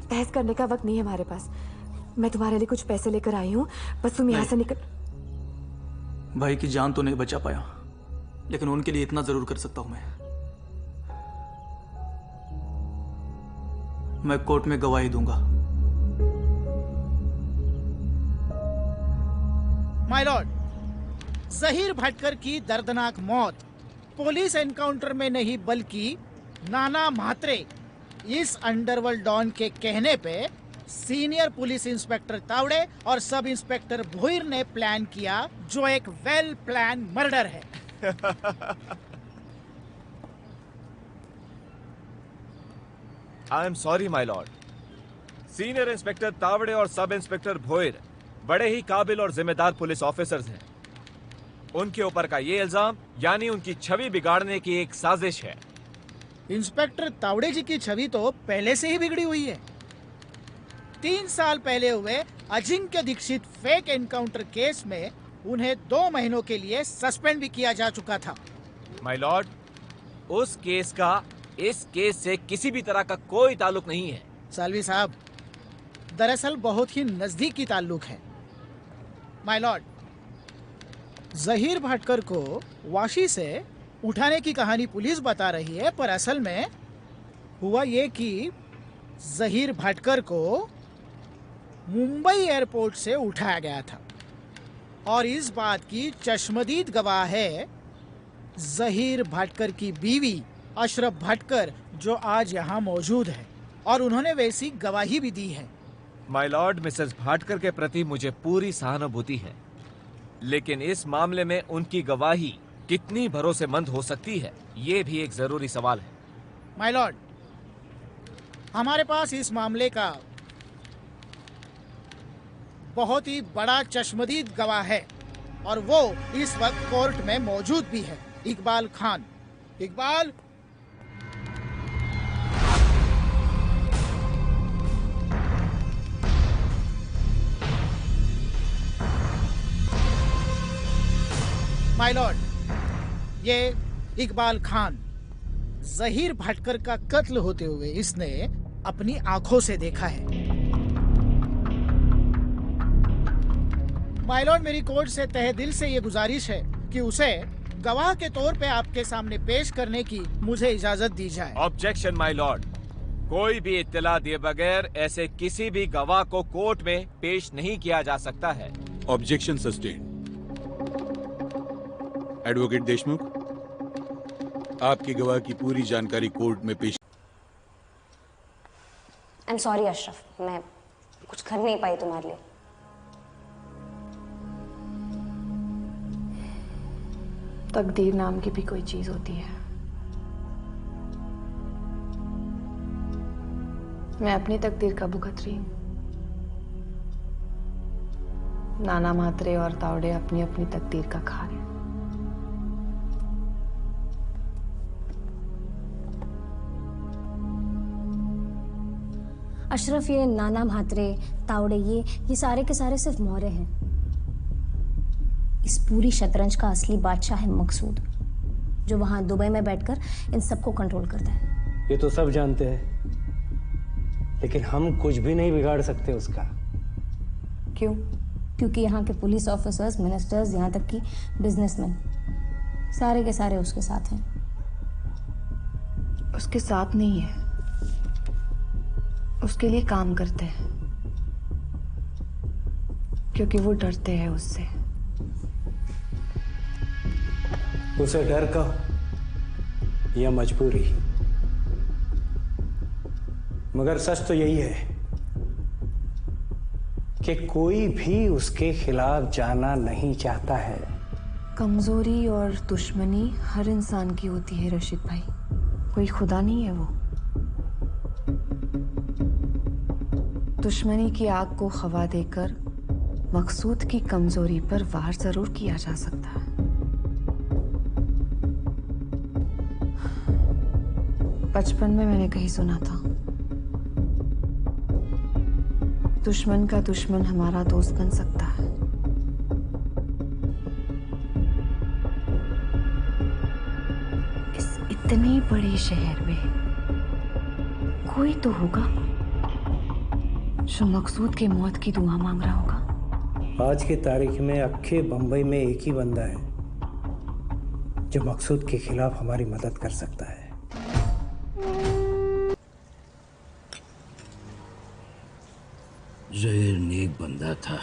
बहस करने का वक्त नहीं है हमारे पास। मैं तुम्हारे लिए कुछ पैसे लेकर आई हूँ, बस तुम यहाँ से निकल। भाई की जान तो नहीं बचा पाया, लेकिन उनके लिए इतना जरूर कर सकता हूं मैं कोर्ट में गवाही दूंगा। माय लॉर्ड, जहीर भटकर की दर्दनाक मौत पुलिस एनकाउंटर में नहीं बल्कि नाना म्हात्रे इस अंडरवर्ल्ड डॉन के कहने पे सीनियर पुलिस इंस्पेक्टर तावड़े और सब इंस्पेक्टर भोईर ने प्लान किया, जो एक वेल प्लान मर्डर है। I am sorry my Lord. Senior inspector Tawde और सब इंस्पेक्टर भोईर बड़े ही काबिल और जिम्मेदार पुलिस ऑफिसर्स हैं। उनके ऊपर का ये इल्जाम यानी उनकी छवि बिगाड़ने की एक साजिश है। इंस्पेक्टर तावड़े जी की छवि तो पहले से ही बिगड़ी हुई है। 3 साल पहले हुए Ajinkya Dixit fake encounter case में उन्हें 2 महीनों के लिए सस्पेंड भी किया जा चुका था। माय लॉर्ड, उस केस का इस केस से किसी भी तरह का कोई ताल्लुक नहीं है। सालवी साहब, दरअसल बहुत ही नजदीकी ताल्लुक है। माय लॉर्ड, जहीर भटकर को वाशी से उठाने की कहानी पुलिस बता रही है, पर असल में हुआ ये कि जहीर भटकर को मुंबई एयरपोर्ट से उठाया गया था और इस बात की चश्मदीद गवाह है जहीर भटकर की बीवी अशरफ भटकर, जो आज यहाँ मौजूद है, और उन्होंने वैसी गवाही भी दी है। माय लॉर्ड, मिसेस भाटकर के प्रति मुझे पूरी सहानुभूति है, लेकिन इस मामले में उनकी गवाही कितनी भरोसेमंद हो सकती है, ये भी एक जरूरी सवाल है। माय लॉर्ड, हमारे पास इस मामले का बहुत ही बड़ा चश्मदीद गवाह है और वो इस वक्त कोर्ट में मौजूद भी है, इकबाल खान। इकबाल, माय लॉर्ड, ये इकबाल खान जहीर भटकर का कत्ल होते हुए इसने अपनी आंखों से देखा है। माय लॉर्ड, मेरी कोर्ट से तहे दिल से ये गुजारिश है कि उसे गवाह के तौर पे आपके सामने पेश करने की मुझे इजाजत दी जाए। ऑब्जेक्शन माय लॉर्ड, कोई भी इत्तला दिए बगैर ऐसे किसी भी गवाह को कोर्ट में पेश नहीं किया जा सकता है। Objection sustain. एडवोकेट देशमुख, आपकी गवाह की पूरी जानकारी कोर्ट में पेश। आई एम सॉरी अशरफ, मैं कुछ कर नहीं पाई तुम्हारे लिए। तकदीर नाम की भी कोई चीज होती है। मैं अपनी तकदीर का भुगत रही हूं। नाना म्हात्रे और तावड़े अपनी अपनी तकदीर का खा रहे हैं। अशरफ, ये नाना म्हात्रे, तावड़े, ये सारे के सारे सिर्फ मौरे हैं। इस पूरी शतरंज का असली बादशाह है मकसूद, जो वहां दुबई में बैठकर इन सबको कंट्रोल करता है। ये तो सब जानते हैं, लेकिन हम कुछ भी नहीं बिगाड़ सकते उसका। क्यों? क्योंकि यहाँ के पुलिस ऑफिसर्स, मिनिस्टर्स, यहाँ तक कि बिजनेसमैन, सारे के सारे उसके साथ हैं। उसके साथ नहीं है, उसके लिए काम करते हैं, क्योंकि वो डरते हैं उससे। उसे डर का या मजबूरी, मगर सच तो यही है कि कोई भी उसके खिलाफ जाना नहीं चाहता है। कमजोरी और दुश्मनी हर इंसान की होती है रशीद भाई, कोई खुदा नहीं है वो। दुश्मनी की आग को हवा देकर मकसूद की कमजोरी पर वार जरूर किया जा सकता है। बचपन में मैंने कहीं सुना था, दुश्मन का दुश्मन हमारा दोस्त बन सकता है। इस इतने बड़े शहर में कोई तो होगा जो मकसूद के मौत की दुआ मांग रहा होगा। आज की तारीख में अक्खे बंबई में एक ही बंदा है जो मकसूद के खिलाफ हमारी मदद कर सकता है। जहीर नेक बंदा था,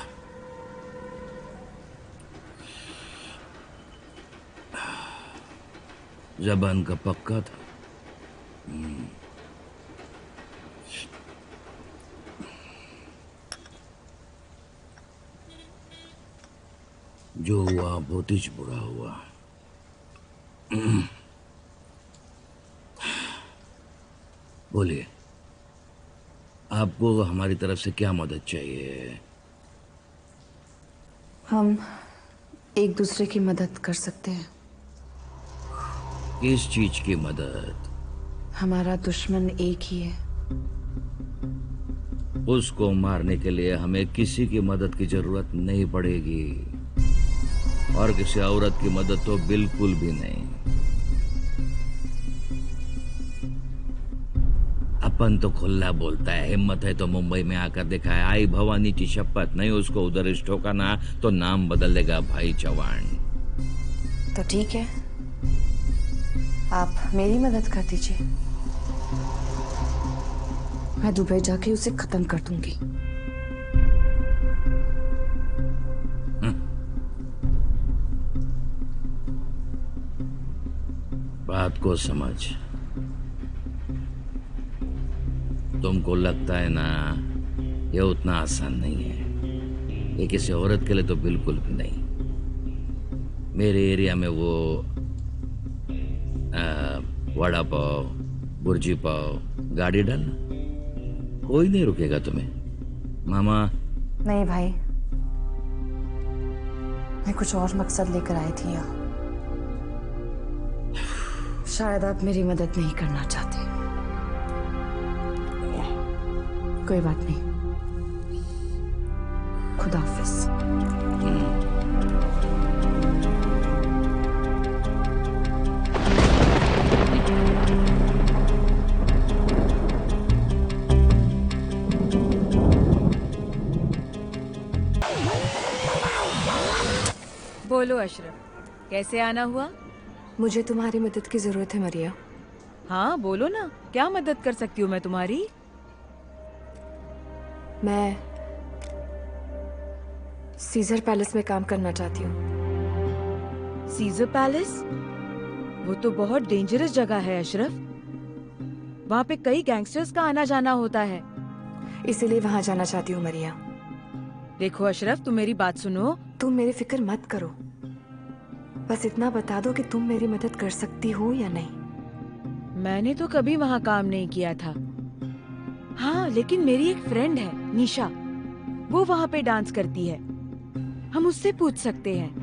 जबान का पक्का था। जो हुआ बहुत ही बुरा हुआ। बोलिए, आपको हमारी तरफ से क्या मदद चाहिए? हम एक दूसरे की मदद कर सकते हैं। किस चीज की मदद? हमारा दुश्मन एक ही है। उसको मारने के लिए हमें किसी की मदद की जरूरत नहीं पड़ेगी, और किसी औरत की मदद तो बिल्कुल भी नहीं। अपन तो खुला बोलता है, हिम्मत है तो मुंबई में आकर दिखाए। आई भवानी की शपथ, नहीं उसको उधर ठोका ना तो नाम बदल देगा भाई चौहान। तो ठीक है, आप मेरी मदद कर दीजिए, मैं दुबई जाके उसे खत्म कर दूंगी। बात को समझ। तुमको लगता है ना ये उतना आसान नहीं है, ये किसी औरत के लिए तो बिल्कुल भी नहीं। मेरे एरिया में वो वड़ा पाव, बुर्जी पाव, गाड़ी डालना, कोई नहीं रुकेगा तुम्हें। मामा नहीं भाई, मैं कुछ और मकसद लेकर आई थी यहाँ। शायद आप मेरी मदद नहीं करना चाहते। कोई बात नहीं, खुदा हाफिज। बोलो अशरफ, कैसे आना हुआ? मुझे तुम्हारी मदद की जरूरत है मरिया। हाँ बोलो ना, क्या मदद कर सकती हूँ मैं तुम्हारी? मैं सीजर पैलेस में काम करना चाहती हूँ। Caesar Palace? वो तो बहुत डेंजरस जगह है अशरफ, वहाँ पे कई गैंगस्टर्स का आना जाना होता है। इसीलिए वहाँ जाना चाहती हूँ मरिया। देखो अशरफ, तुम मेरी बात सुनो। तुम मेरी फिक्र मत करो, बस इतना बता दो कि तुम मेरी मदद कर सकती हो या नहीं। मैंने तो कभी वहाँ काम नहीं किया था। हाँ, लेकिन मेरी एक फ्रेंड है निशा, वो वहाँ पे डांस करती है, हम उससे पूछ सकते हैं।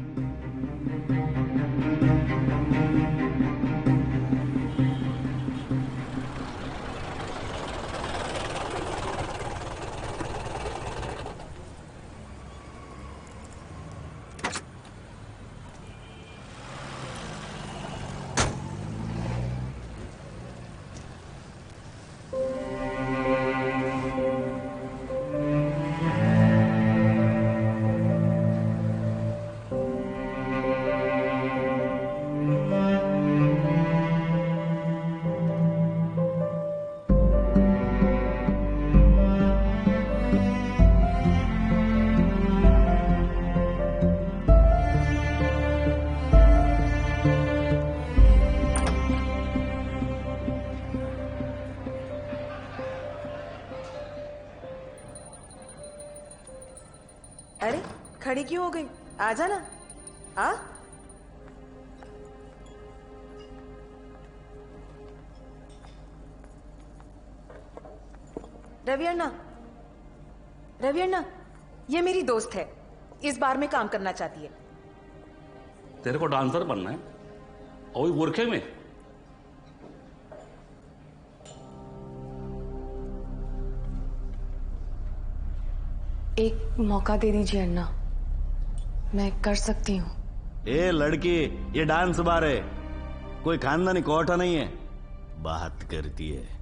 खड़ी क्यों हो गई? आ जाना। आ रवि अन्ना, रवि अन्ना, ये मेरी दोस्त है, इस बार में काम करना चाहती है। तेरे को डांसर बनना है और वही बुरखे में? एक मौका दे दीजिए अन्ना, मैं कर सकती हूँ। ए लड़की, ये डांस बार है, कोई खानदानी कोटा नहीं है। बात करती है।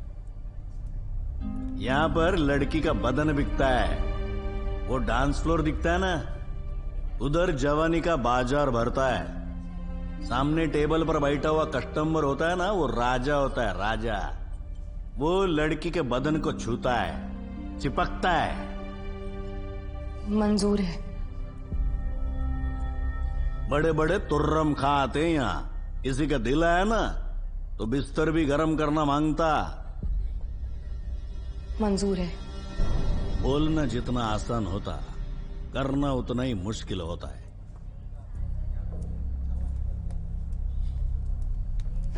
यहां पर लड़की का बदन बिकता है, वो डांस फ्लोर दिखता है ना, उधर जवानी का बाजार भरता है। सामने टेबल पर बैठा हुआ कस्टमर होता है ना, वो राजा होता है, राजा। वो लड़की के बदन को छूता है, चिपकता है। मंजूर है। बड़े बड़े तुर्रम खा आते हैं यहाँ, किसी का दिल है ना तो बिस्तर भी गर्म करना मांगता। मंजूर है। बोलना जितना आसान होता, करना उतना ही मुश्किल होता है।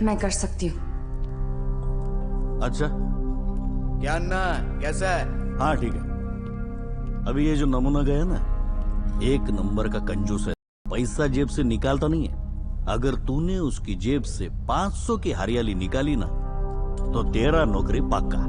मैं कर सकती हूँ। अच्छा, क्या अन्ना, कैसा है? हाँ ठीक है। अभी ये जो नमूना गया ना, एक नंबर का कंजूस है, पैसा जेब से निकालता नहीं है। अगर तूने उसकी जेब से 500 की हरियाली निकाली ना, तो तेरा नौकरी पक्का।